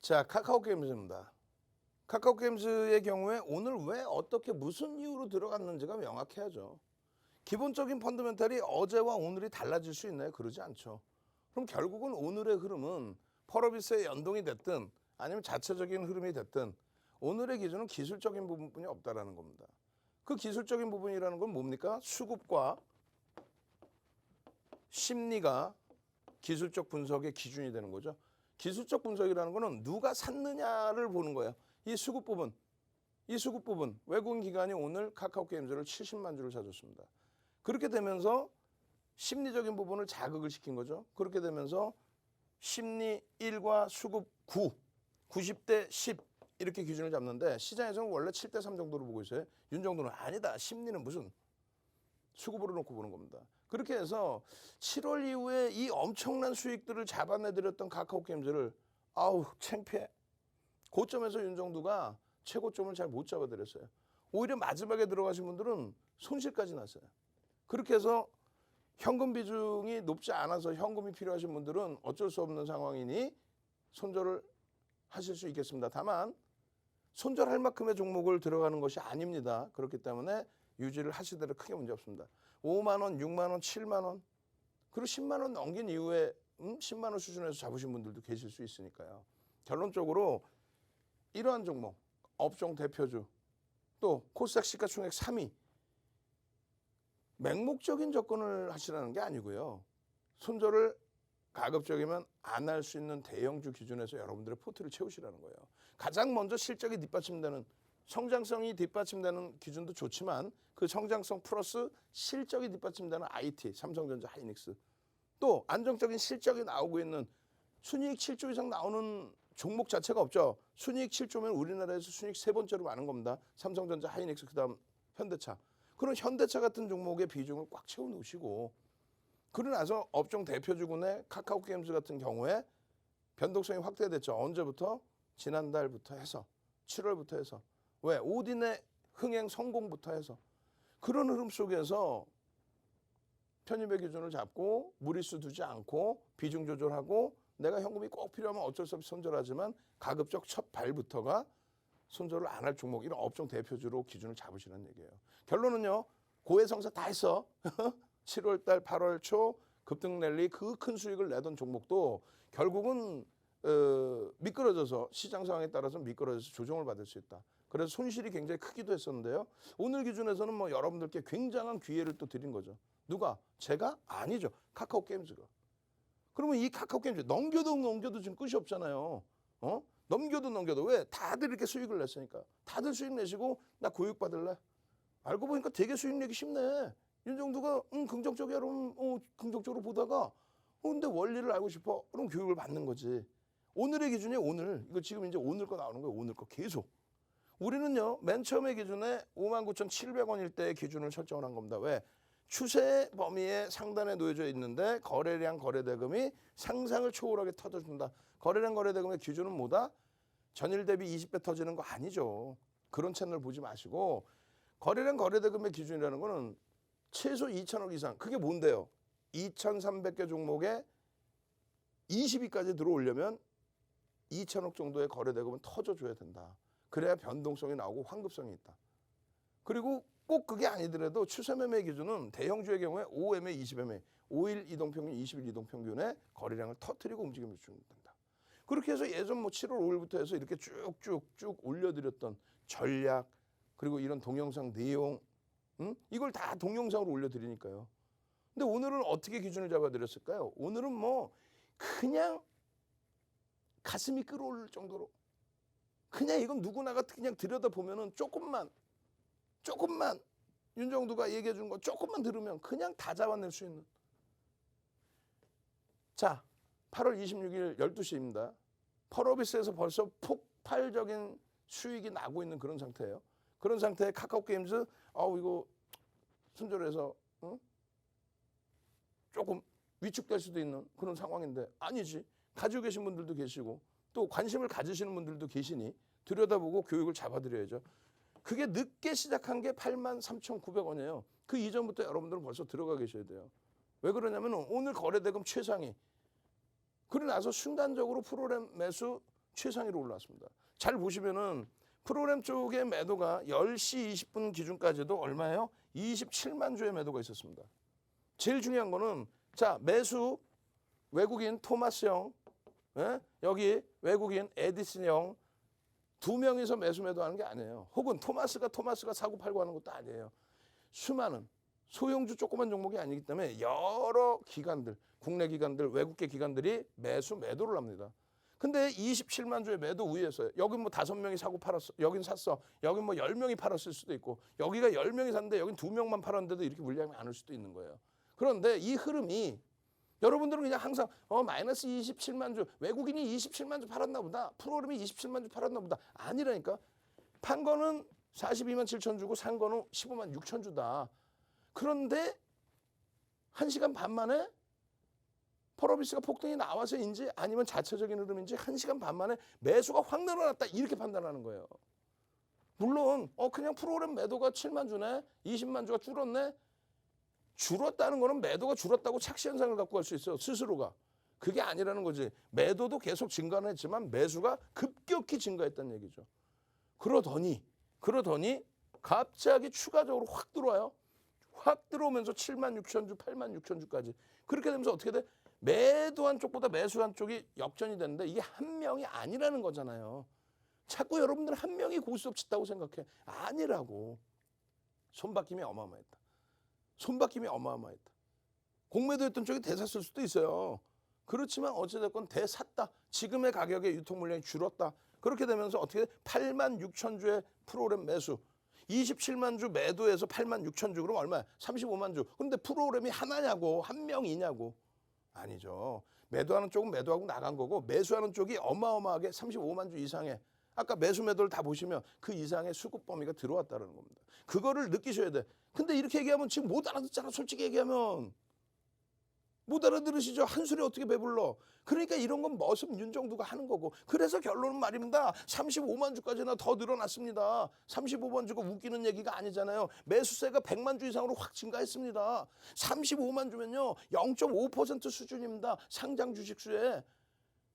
자, 카카오게임즈입니다. 카카오게임즈의 경우에 오늘 왜 어떻게 무슨 이유로 들어갔는지가 명확해야죠. 기본적인 펀더멘탈이 어제와 오늘이 달라질 수 있나요? 그러지 않죠. 그럼 결국은 오늘의 흐름은 펄어비스의 연동이 됐든 아니면 자체적인 흐름이 됐든 오늘의 기준은 기술적인 부분이 없다라는 겁니다. 그 기술적인 부분이라는 건 뭡니까? 수급과 심리가 기술적 분석의 기준이 되는 거죠. 기술적 분석이라는 거는 누가 샀느냐를 보는 거예요. 이 수급 부분 외국인 기관이 오늘 카카오게임즈를 70만 주를 사줬습니다. 그렇게 되면서 심리적인 부분을 자극을 시킨 거죠. 그렇게 되면서 심리 1과 수급 9, 90대 10 이렇게 기준을 잡는데 시장에서는 원래 7대 3 정도로 보고 있어요. 윤 정도는 아니다. 심리는 무슨 수급으로 놓고 보는 겁니다. 그렇게 해서 7월 이후에 이 엄청난 수익들을 잡아내드렸던 카카오게임즈를 아우 창피해. 고점에서 윤정두가 최고점을 잘 못 잡아드렸어요. 오히려 마지막에 들어가신 분들은 손실까지 났어요. 그렇게 해서 현금 비중이 높지 않아서 현금이 필요하신 분들은 어쩔 수 없는 상황이니 손절을 하실 수 있겠습니다. 다만 손절할 만큼의 종목을 들어가는 것이 아닙니다. 그렇기 때문에 유지를 하시더라도 크게 문제 없습니다. 5만 원, 6만 원, 7만 원 그리고 10만 원 넘긴 이후에 10만 원 수준에서 잡으신 분들도 계실 수 있으니까요. 결론적으로 이러한 종목, 업종 대표주 또 코스닥 시가총액 3위 맹목적인 접근을 하시라는 게 아니고요. 손절을 가급적이면 안 할 수 있는 대형주 기준에서 여러분들의 포트를 채우시라는 거예요. 가장 먼저 실적이 뒷받침되는 성장성이 뒷받침되는 기준도 좋지만 그 성장성 플러스 실적이 뒷받침되는 IT, 삼성전자, 하이닉스 또 안정적인 실적이 나오고 있는 순이익 7조 이상 나오는 종목 자체가 없죠. 순이익 7조면 우리나라에서 순이익 세 번째로 많은 겁니다. 삼성전자, 하이닉스 그다음 현대차. 그런 현대차 같은 종목의 비중을 꽉 채워 놓으시고 그러고 나서 업종 대표주군의 카카오게임즈 같은 경우에 변동성이 확대됐죠. 언제부터? 지난달부터 해서 7월부터 해서 왜? 오딘의 흥행 성공부터 해서 그런 흐름 속에서 편입의 기준을 잡고 무리수 두지 않고 비중 조절하고 내가 현금이 꼭 필요하면 어쩔 수 없이 손절하지만 가급적 첫 발부터가 손절을 안 할 종목 이런 업종 대표주로 기준을 잡으시는 얘기예요. 결론은요. 고해성사 다 했어. 7월달 8월 초 급등 랠리 그 큰 수익을 내던 종목도 결국은 미끄러져서 시장 상황에 따라서 미끄러져서 조정을 받을 수 있다. 그래서 손실이 굉장히 크기도 했었는데요. 오늘 기준에서는 뭐 여러분들께 굉장한 기회를 또 드린 거죠. 누가? 제가? 아니죠. 카카오게임즈가. 그러면 이 카카오게임즈 넘겨도 지금 끝이 없잖아요. 넘겨도 왜? 다들 이렇게 수익을 냈으니까. 다들 수익 내시고 나 교육 받을래? 알고 보니까 되게 수익 내기 쉽네. 윤정두가 긍정적이야 그러면 긍정적으로 보다가 근데 원리를 알고 싶어. 그럼 교육을 받는 거지. 오늘의 기준이 오늘. 이거 지금 이제 오늘 거 나오는 거예요. 오늘 거 계속. 우리는요. 맨 처음에 기준에 59,700원일 때의 기준을 설정을 한 겁니다. 왜? 추세 범위의 상단에 놓여져 있는데 거래량 거래대금이 상상을 초월하게 터져준다. 거래량 거래대금의 기준은 뭐다? 전일 대비 20배 터지는 거 아니죠. 그런 채널 보지 마시고 거래량 거래대금의 기준이라는 거는 최소 2천억 이상. 그게 뭔데요? 2,300개 종목에 20위까지 들어오려면 2천억 정도의 거래대금은 터져줘야 된다. 그래야 변동성이 나오고 환급성이 있다. 그리고 꼭 그게 아니더라도 추세매매 기준은 대형주의 경우에 5MA, 20MA, 5일 이동평균, 20일 이동평균의 거래량을 터뜨리고 움직임을 주면 된다. 그렇게 해서 예전 뭐 7월 5일부터 해서 이렇게 쭉쭉쭉 올려드렸던 전략 그리고 이런 동영상 내용 이걸 다 동영상으로 올려드리니까요. 근데 오늘은 어떻게 기준을 잡아드렸을까요? 오늘은 뭐 그냥 가슴이 끓어오를 정도로 그냥 이건 누구나가 그냥 들여다보면은 조금만 윤정두가 얘기해 준 거 조금만 들으면 그냥 다 잡아낼 수 있는. 자, 8월 26일 12시입니다. 펄어비스에서 벌써 폭발적인 수익이 나고 있는 그런 상태예요. 그런 상태에 카카오게임즈 이거 손절해서 조금 위축될 수도 있는 그런 상황인데 아니지. 가지고 계신 분들도 계시고 또 관심을 가지시는 분들도 계시니 들여다보고 교육을 잡아드려야죠. 그게 늦게 시작한 게 83,900원이에요. 그 이전부터 여러분들은 벌써 들어가 계셔야 돼요. 왜 그러냐면 오늘 거래대금 최상위. 그러고 나서 순간적으로 프로그램 매수 최상위로 올라왔습니다. 잘 보시면은 프로그램 쪽의 매도가 10시 20분 기준까지도 얼마예요? 27만 주의 매도가 있었습니다. 제일 중요한 거는 자 매수 외국인 토마스 형 예? 여기 외국인 에디슨 영 2명이서 매수 매도하는 게 아니에요. 혹은 토마스가 사고 팔고 하는 것도 아니에요. 수많은 소형주 조그만 종목이 아니기 때문에 여러 기관들, 국내 기관들, 외국계 기관들이 매수 매도를 합니다. 근데 27만 주의 매도 우위에서요. 여긴 뭐 5명이 사고 팔았어. 여긴 샀어. 여긴 뭐 10명이 팔았을 수도 있고 여기가 10명이 샀는데 여긴 2명만 팔았는데도 이렇게 물량이 많을 수도 있는 거예요. 그런데 이 흐름이 여러분들은 그냥 항상 마이너스 27만 주, 외국인이 27만 주 팔았나 보다. 프로그램이 27만 주 팔았나 보다. 아니라니까. 판 거는 42만 7천 주고 산 거는 15만 6천 주다. 그런데 1시간 반 만에 펄어비스가 폭등이 나와서인지 아니면 자체적인 흐름인지 1시간 반 만에 매수가 확 늘어났다. 이렇게 판단하는 거예요. 물론 그냥 프로그램 매도가 7만 주네. 20만 주가 줄었네. 줄었다는 거는 매도가 줄었다고 착시 현상을 갖고 갈 수 있어요. 스스로가. 그게 아니라는 거지. 매도도 계속 증가는 했지만 매수가 급격히 증가했다는 얘기죠. 그러더니 갑자기 추가적으로 확 들어와요. 확 들어오면서 7만 6천 주, 8만 6천 주까지. 그렇게 되면서 어떻게 돼? 매도한 쪽보다 매수한 쪽이 역전이 되는데 이게 한 명이 아니라는 거잖아요. 자꾸 여러분들 한 명이 고스톱 친다고 생각해. 아니라고. 손바뀜이 어마어마했다. 손바뀜이 어마어마했다. 공매도했던 쪽이 대샀을 수도 있어요. 그렇지만 어찌됐건 대샀다. 지금의 가격에 유통 물량이 줄었다. 그렇게 되면서 어떻게 돼? 8만 6천 주의 프로그램 매수. 27만 주 매도해서 8만 6천 주. 그럼 얼마야? 35만 주. 근데 프로그램이 하나냐고. 한 명이냐고. 아니죠. 매도하는 쪽은 매도하고 나간 거고 매수하는 쪽이 어마어마하게 35만 주 이상의 아까 매수 매도를 다 보시면 그 이상의 수급 범위가 들어왔다는 겁니다. 그거를 느끼셔야 돼. 근데 이렇게 얘기하면 지금 못 알아듣잖아. 솔직히 얘기하면. 못 알아들으시죠? 한 소리 어떻게 배불러. 그러니까 이런 건 머슴 윤정두가 하는 거고. 그래서 결론은 말입니다. 35만 주까지나 더 늘어났습니다. 35만 주가 웃기는 얘기가 아니잖아요. 매수세가 100만 주 이상으로 확 증가했습니다. 35만 주면요. 0.5% 수준입니다. 상장 주식수에.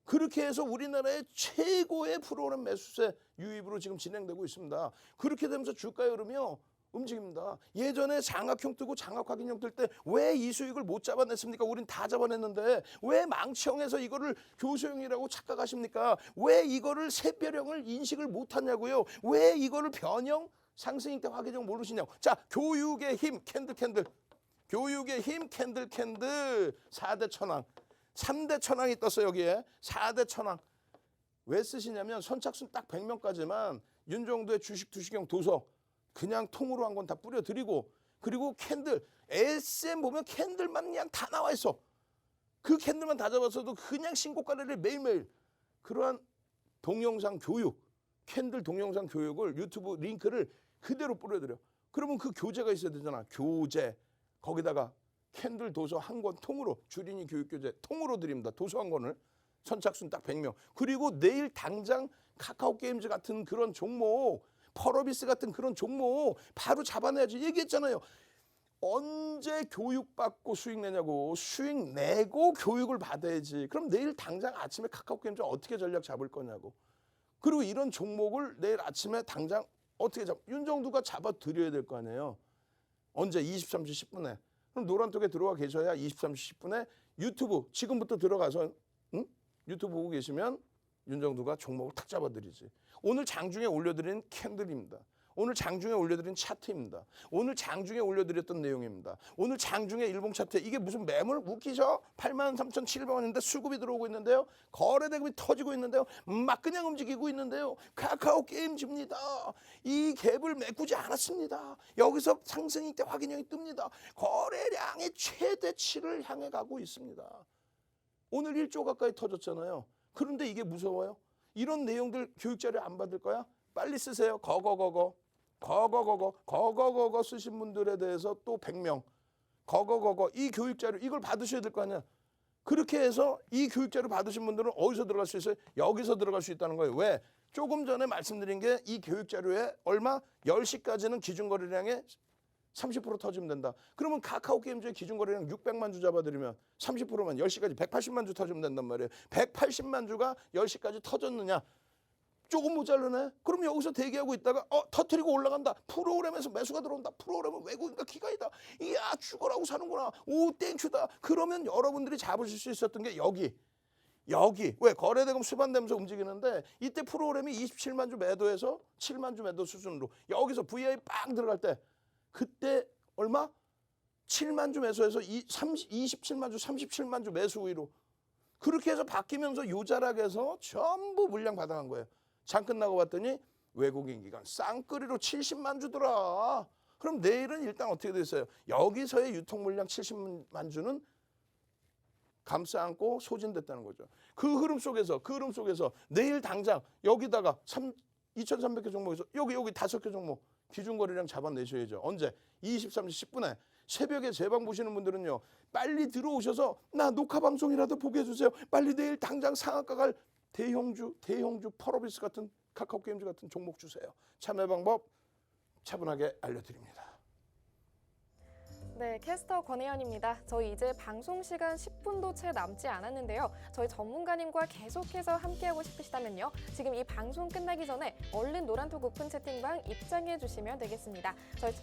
그렇게 해서 우리나라의 최고의 프로그램 매수세 유입으로 지금 진행되고 있습니다. 그렇게 되면서 주가의 흐름이요. 움직입니다. 예전에 장악형 뜨고 장악확인형 뜰 때 왜 이 수익을 못 잡아냈습니까? 우린 다 잡아냈는데 왜 망치형에서 이거를 교수형이라고 착각하십니까? 왜 이거를 새별형을 인식을 못하냐고요? 왜 이거를 변형, 상승일 때 확인형 모르시냐고. 자, 교육의 힘 캔들. 교육의 힘 캔들 4대 천왕. 3대 천왕이 떴어요. 여기에 4대 천왕. 왜 쓰시냐면 선착순 딱 100명까지만 윤정도의 주식 투시경 도서 그냥 통으로 한 건 다 뿌려드리고 그리고 캔들 SM 보면 캔들만 그냥 다 나와 있어. 그 캔들만 다 잡았어도 그냥 신고가를 매일매일 그러한 동영상 교육 캔들 동영상 교육을 유튜브 링크를 그대로 뿌려드려. 그러면 그 교재가 있어야 되잖아. 교재 거기다가 캔들 도서 한 권 통으로 주린이 교육교재 통으로 드립니다. 도서 한 권을 선착순 딱 100명. 그리고 내일 당장 카카오게임즈 같은 그런 종목 펄어비스 같은 그런 종목 바로 잡아내야지. 얘기했잖아요. 언제 교육받고 수익 내냐고. 수익 내고 교육을 받아야지. 그럼 내일 당장 아침에 카카오게임즈 어떻게 전략 잡을 거냐고. 그리고 이런 종목을 내일 아침에 당장 어떻게 윤정두가 잡아드려야 될 거 아니에요. 언제? 23시 10분에. 그럼 노란톡에 들어와 계셔야 23시 10분에 유튜브 지금부터 들어가서 유튜브 보고 계시면 윤정두가 종목을 탁 잡아드리지. 오늘 장중에 올려드린 캔들입니다. 오늘 장중에 올려드린 차트입니다. 오늘 장중에 올려드렸던 내용입니다. 오늘 장중에 일봉 차트 이게 무슨 매물 웃기죠? 83,700원인데 수급이 들어오고 있는데요. 거래대금이 터지고 있는데요. 막 그냥 움직이고 있는데요. 카카오 게임즈입니다. 이 갭을 메꾸지 않았습니다. 여기서 상승일 때 확인형이 뜹니다. 거래량의 최대치를 향해 가고 있습니다. 오늘 1조 가까이 터졌잖아요. 그런데 이게 무서워요? 이런 내용들 교육자료 안 받을 거야? 빨리 쓰세요. 거거 쓰신 분들에 대해서 또 100명. 거거 이 교육자료 이걸 받으셔야 될 거 아니야. 그렇게 해서 이 교육자료 받으신 분들은 어디서 들어갈 수 있어요? 여기서 들어갈 수 있다는 거예요. 왜? 조금 전에 말씀드린 게 이 교육자료에 얼마? 10시까지는 기준거래량의 30% 터지면 된다. 그러면 카카오게임즈의 기준거래량 600만 주 잡아드리면 30%만 10시까지 180만 주 터지면 된단 말이에요. 180만 주가 10시까지 터졌느냐? 조금 모자르네. 그럼 여기서 대기하고 있다가 터트리고 올라간다. 프로그램에서 매수가 들어온다. 프로그램은 외국인가 기관이다. 이야 죽어라고 사는구나. 오 땡큐다. 그러면 여러분들이 잡으실 수 있었던 게 여기 여기 왜 거래대금 수반되면서 움직이는데 이때 프로그램이 27만 주 매도해서 7만 주 매도 수준으로 여기서 VI 빵 들어갈 때 그때 얼마? 7만 주 매수해서 27만 주 37만 주 매수 우위로 그렇게 해서 바뀌면서 요자락에서 전부 물량 받아간 거예요. 장 끝나고 봤더니 외국인 기관 쌍끌이로 70만 주더라. 그럼 내일은 일단 어떻게 됐어요? 여기서의 유통 물량 70만 주는 감싸 안고 소진됐다는 거죠. 그 흐름 속에서 내일 당장 여기다가 2,300개 종목에서 여기 5개 종목 기준거래량 잡아내셔야죠. 언제? 23시 10분에 새벽에 제 방 보시는 분들은요. 빨리 들어오셔서 나 녹화 방송이라도 보게 해주세요. 빨리 내일 당장 상한가 갈 대형주 펄어비스 같은 카카오게임즈 같은 종목 주세요. 참여 방법 차분하게 알려드립니다. 네, 캐스터 권혜연입니다. 저희 이제 방송 시간 10분도 채 남지 않았는데요. 저희 전문가님과 계속해서 함께하고 싶으시다면요. 지금 이 방송 끝나기 전에 얼른 노란톡 오픈 채팅방 입장해 주시면 되겠습니다.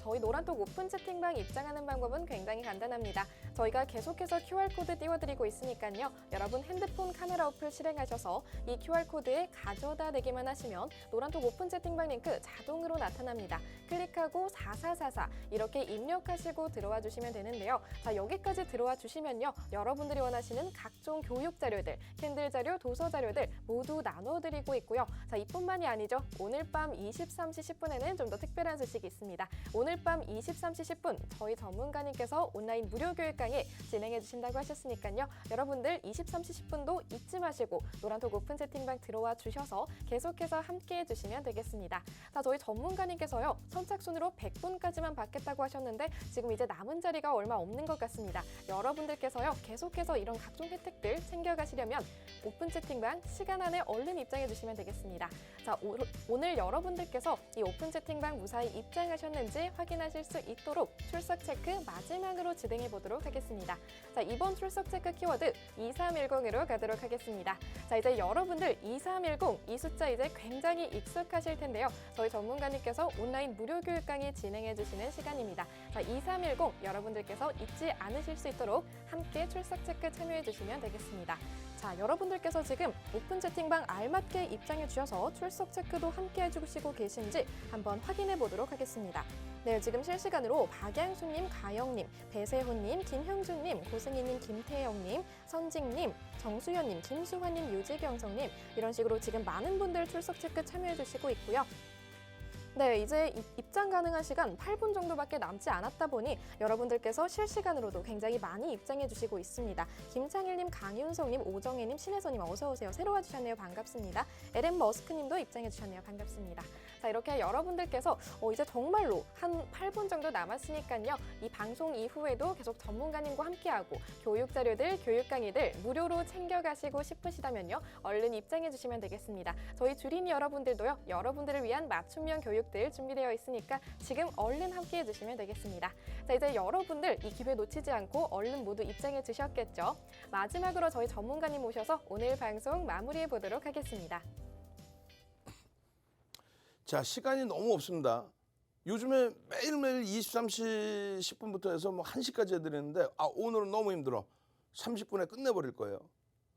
저희 노란톡 오픈 채팅방 입장하는 방법은 굉장히 간단합니다. 저희가 계속해서 QR코드 띄워드리고 있으니까요. 여러분 핸드폰 카메라 어플 실행하셔서 이 QR코드에 가져다 대기만 하시면 노란톡 오픈 채팅방 링크 자동으로 나타납니다. 클릭하고 4444 이렇게 입력하시고 들어와 주시면 되는데요. 자, 여기까지 들어와 주시면요. 여러분들이 원하시는 각종 교육 자료들, 캔들 자료, 도서 자료들 모두 나눠드리고 있고요. 자, 이뿐만이 아니죠. 오늘 밤 23시 10분에는 좀 더 특별한 소식이 있습니다. 오늘 밤 23시 10분 저희 전문가님께서 온라인 무료 교육 강의 진행해 주신다고 하셨으니까요. 여러분들 23시 10분도 잊지 마시고 노란톡 오픈 채팅방 들어와 주셔서 계속해서 함께해 주시면 되겠습니다. 자, 저희 전문가님께서요. 선착순으로 100분까지만 받겠다고 하셨는데 지금 이제 남은 자리가 얼마 없는 것 같습니다. 여러분들께서요. 계속해서 이런 각종 혜택들 챙겨가시려면 오픈 채팅방 시간 안에 얼른 입장해 주시면 되겠습니다. 자, 오늘 여러분들께서 이 오픈 채팅방 무사히 입장하셨는지 확인하실 수 있도록 출석 체크 마지막으로 진행해 보도록 하겠습니다. 자, 이번 출석 체크 키워드 2310으로 가도록 하겠습니다. 자, 이제 여러분들 2310 이 숫자 이제 굉장히 익숙하실 텐데요. 저희 전문가님께서 온라인 무료 교육 강의 진행해 주시는 시간입니다. 자, 2310 여러분들께서 잊지 않으실 수 있도록 함께 출석 체크 참여해 주시면 되겠습니다. 자, 여러분들께서 지금 오픈 채팅방 알맞게 입장해 주셔서 출석 체크도 함께 해주시고 계신지 한번 확인해 보도록 하겠습니다. 네, 지금 실시간으로 박양수님, 가영님, 배세훈님, 김형준님, 고승희님, 김태영님, 선직님, 정수현님, 김수환님, 유지경성님 이런 식으로 지금 많은 분들 출석 체크 참여해 주시고 있고요. 네, 이제 입장 가능한 시간 8분 정도밖에 남지 않았다 보니 여러분들께서 실시간으로도 굉장히 많이 입장해 주시고 있습니다. 김창일님, 강윤성님, 오정혜님, 신혜선님 어서 오세요. 새로 와주셨네요. 반갑습니다. LM 머스크님도 입장해 주셨네요. 반갑습니다. 자, 이렇게 여러분들께서 이제 정말로 한 8분 정도 남았으니까요. 이 방송 이후에도 계속 전문가님과 함께하고 교육 자료들, 교육 강의들 무료로 챙겨가시고 싶으시다면요. 얼른 입장해 주시면 되겠습니다. 저희 주린이 여러분들도요. 여러분들을 위한 맞춤형 교육들 준비되어 있으니까 지금 얼른 함께해 주시면 되겠습니다. 자, 이제 여러분들 이 기회 놓치지 않고 얼른 모두 입장해 주셨겠죠? 마지막으로 저희 전문가님 모셔서 오늘 방송 마무리해 보도록 하겠습니다. 자, 시간이 너무 없습니다. 요즘에 매일매일 23시 10분부터 해서 뭐 1시까지 해드리는데 오늘은 너무 힘들어. 30분에 끝내버릴 거예요.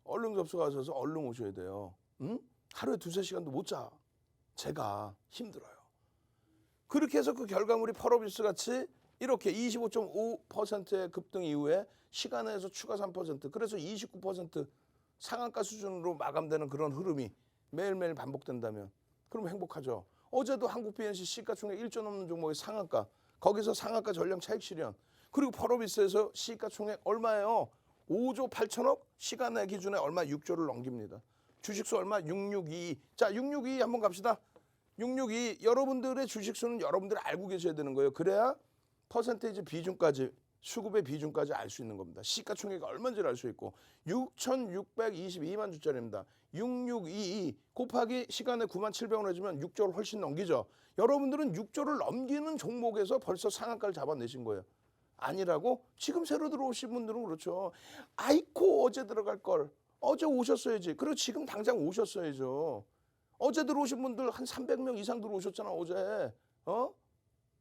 얼른 접속하셔서 얼른 오셔야 돼요. 응? 하루에 2-3시간도 못 자. 제가 힘들어요. 그렇게 해서 그 결과물이 펄어비스 같이 이렇게 25.5%의 급등 이후에 시간에서 추가 3% 그래서 29% 상한가 수준으로 마감되는 그런 흐름이 매일매일 반복된다면 그럼 행복하죠. 어제도 한국 BNC 시가총액 1조 넘는 종목의 상한가 거기서 상한가 전량 차익 실현 그리고 펄어비스에서 시가총액 얼마예요? 5조 8천억 시간의 기준에 얼마 6조를 넘깁니다. 주식수 얼마? 6622. 자, 6622 한번 갑시다. 662 여러분들의 주식수는 여러분들이 알고 계셔야 되는 거예요. 그래야 퍼센테이지 비중까지 수급의 비중까지 알 수 있는 겁니다. 시가총액이 얼마인지를 알 수 있고 6,622만 주짜리입니다. 6622 곱하기 시간에 97,700원 해주면 6조를 훨씬 넘기죠. 여러분들은 6조를 넘기는 종목에서 벌써 상한가를 잡아내신 거예요. 아니라고? 지금 새로 들어오신 분들은 그렇죠. 아이코 어제 들어갈 걸. 어제 오셨어야지. 그리고 지금 당장 오셨어야죠. 어제 들어오신 분들 한 300명 이상 들어오셨잖아 어제.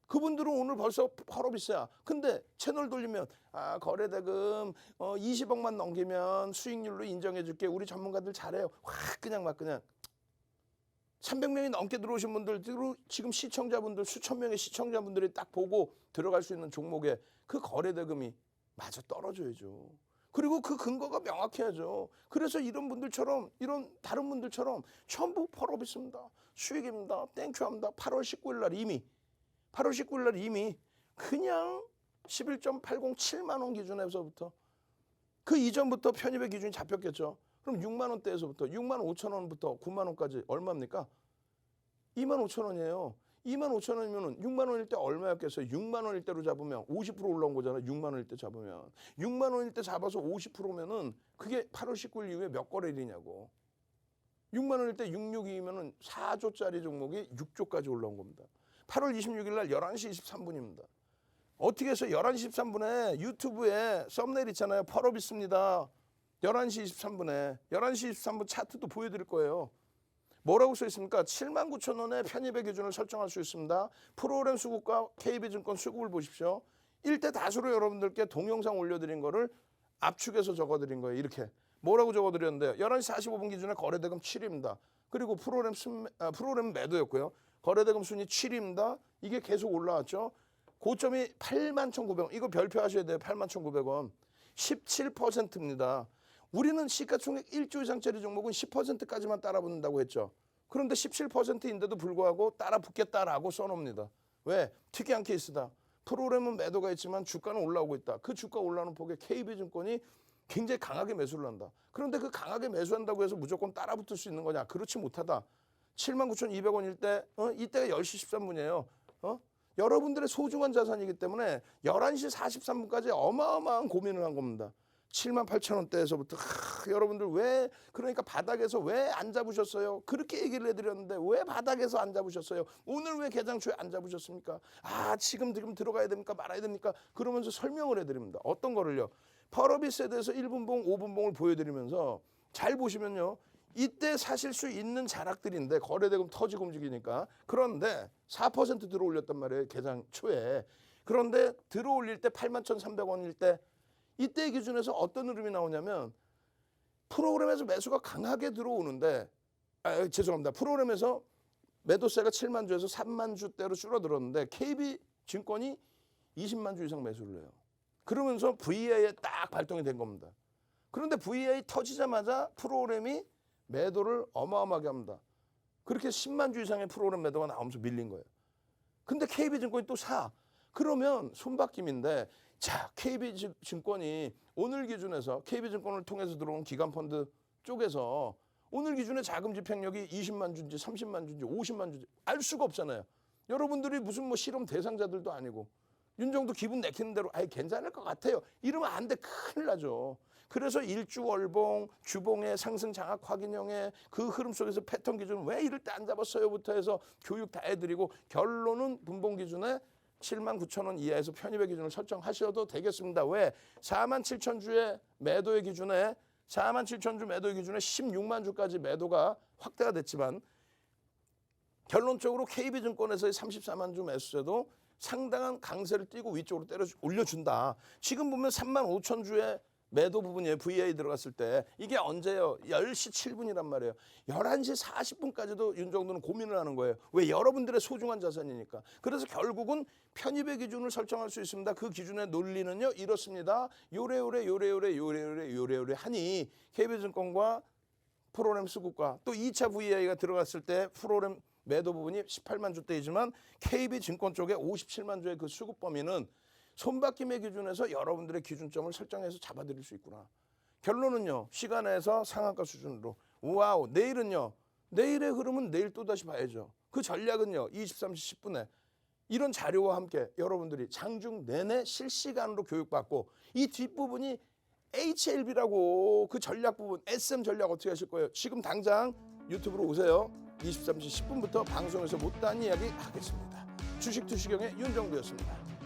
그분들은 오늘 벌써 펄업이스야. 근데 채널 돌리면 거래대금 20억만 넘기면 수익률로 인정해줄게. 우리 전문가들 잘해요. 확 그냥 막 그냥 300명이 넘게 들어오신 분들, 지금 시청자분들 수천 명의 시청자분들이 딱 보고 들어갈 수 있는 종목에 그 거래대금이 마저 떨어져야죠. 그리고 그 근거가 명확해야죠. 그래서 이런 분들처럼, 이런 다른 분들처럼 전부 펄업 있습니다. 수익입니다. 땡큐합니다. 8월 19일 날 이미 그냥 11.807만 원 기준에서부터 그 이전부터 편입의 기준이 잡혔겠죠. 그럼 6만 원대에서부터 6만 5천 원부터 9만 원까지 얼마입니까? 2만 5천 원이에요. 2만 5천 원이면 6만 원일 때 얼마였겠어요? 6만 원일 때로 잡으면 50% 올라온 거잖아요. 6만 원일 때 잡으면. 6만 원일 때 잡아서 50%면은 그게 8월 19일 이후에 몇 거래일이냐고. 6만 원일 때 66이면은 4조짜리 종목이 6조까지 올라온 겁니다. 8월 26일 날 11시 23분입니다. 어떻게 해서 11시 13분에 유튜브에 썸네일 있잖아요. 펄업 있습니다. 11시 23분에 11시 23분 차트도 보여드릴 거예요. 뭐라고 써 있습니까? 79,000원의 편입의 기준을 설정할 수 있습니다. 프로그램 수급과 KB증권 수급을 보십시오. 1대 다수로 여러분들께 동영상 올려드린 거를 압축해서 적어드린 거예요. 이렇게. 뭐라고 적어드렸는데요. 11시 45분 기준에 거래대금 7입니다. 그리고 프로그램 매도였고요. 거래대금 순위 7입니다. 이게 계속 올라왔죠. 고점이 81,900원. 이거 별표하셔야 돼요. 81,900원. 17%입니다. 우리는 시가총액 1조 이상짜리 종목은 10%까지만 따라붙는다고 했죠. 그런데 17%인데도 불구하고 따라붙겠다라고 써놓습니다. 왜? 특이한 케이스다. 프로그램은 매도가 있지만 주가는 올라오고 있다. 그 주가 올라오는 폭에 KB증권이 굉장히 강하게 매수를 한다. 그런데 그 강하게 매수한다고 해서 무조건 따라붙을 수 있는 거냐? 그렇지 못하다. 79,200원일 때 이때가 10시 13분이에요. 여러분들의 소중한 자산이기 때문에 11시 43분까지 어마어마한 고민을 한 겁니다. 78,000원대에서부터 여러분들 왜 그러니까 바닥에서 왜 안 잡으셨어요? 그렇게 얘기를 해드렸는데 왜 바닥에서 안 잡으셨어요? 오늘 왜 개장초에 안 잡으셨습니까? 지금 들어가야 됩니까? 말아야 됩니까? 그러면서 설명을 해드립니다. 어떤 거를요? 펄업이스에 대해서 1분봉, 5분봉을 보여드리면서 잘 보시면요. 이때 사실 수 있는 자락들인데 거래대금 터지고 움직이니까 그런데 4% 들어올렸단 말이에요. 개장 초에. 그런데 들어올릴 때 81,300원일 때 이때 기준에서 어떤 흐름이 나오냐면 프로그램에서 매수가 강하게 들어오는데 죄송합니다. 프로그램에서 매도세가 7만 주에서 3만 주대로 줄어들었는데 KB증권이 20만 주 이상 매수를 해요. 그러면서 VI에 딱 발동이 된 겁니다. 그런데 VI 터지자마자 프로그램이 매도를 어마어마하게 합니다. 그렇게 10만 주 이상의 프로그램 매도가 나오면서 밀린 거예요. 근데 KB증권이 또 사. 그러면 손바뀜인데 자, KB증권이 오늘 기준에서 KB증권을 통해서 들어온 기관펀드 쪽에서 오늘 기준에 자금 집행력이 20만 주인지 30만 주인지 50만 주인지 알 수가 없잖아요. 여러분들이 무슨 뭐 실험 대상자들도 아니고 윤정도 기분 내키는 대로 괜찮을 것 같아요. 이러면 안 돼. 큰일 나죠. 그래서 일주월봉, 주봉의 상승 장악 확인형의 그 흐름 속에서 패턴 기준 왜 이럴 때 안 잡았어요부터 해서 교육 다 해드리고 결론은 분봉 기준에 79,000원 이하에서 편입의 기준을 설정하셔도 되겠습니다. 왜? 47,000주의 매도의 기준에 47,000주 매도의 기준에 16만 주까지 매도가 확대가 됐지만 결론적으로 KB증권에서의 34만 주 매수세도 상당한 강세를 띄고 위쪽으로 올려준다. 지금 보면 35,000주의 매도 부분이에요. VI 들어갔을 때. 이게 언제예요? 10시 7분이란 말이에요. 11시 40분까지도 윤정도는 고민을 하는 거예요. 왜? 여러분들의 소중한 자산이니까. 그래서 결국은 편입의 기준을 설정할 수 있습니다. 그 기준의 논리는요. 이렇습니다. 요래요래 하니 KB증권과 프로그램 수급과 또 2차 VI가 들어갔을 때 프로그램 매도 부분이 18만 주대이지만 KB증권 쪽에 57만 주의 그 수급 범위는 손바뀜의 기준에서 여러분들의 기준점을 설정해서 잡아드릴 수 있구나. 결론은요. 시간에서 상한가 수준으로. 와우. 내일은요. 내일의 흐름은 내일 또다시 봐야죠. 그 전략은요. 23시 10분에 이런 자료와 함께 여러분들이 장중 내내 실시간으로 교육받고 이 뒷부분이 HLB라고 그 전략 부분 SM 전략 어떻게 하실 거예요? 지금 당장 유튜브로 오세요. 23시 10분부터 방송에서 못다한 이야기 하겠습니다. 주식 투시경의 윤정도였습니다.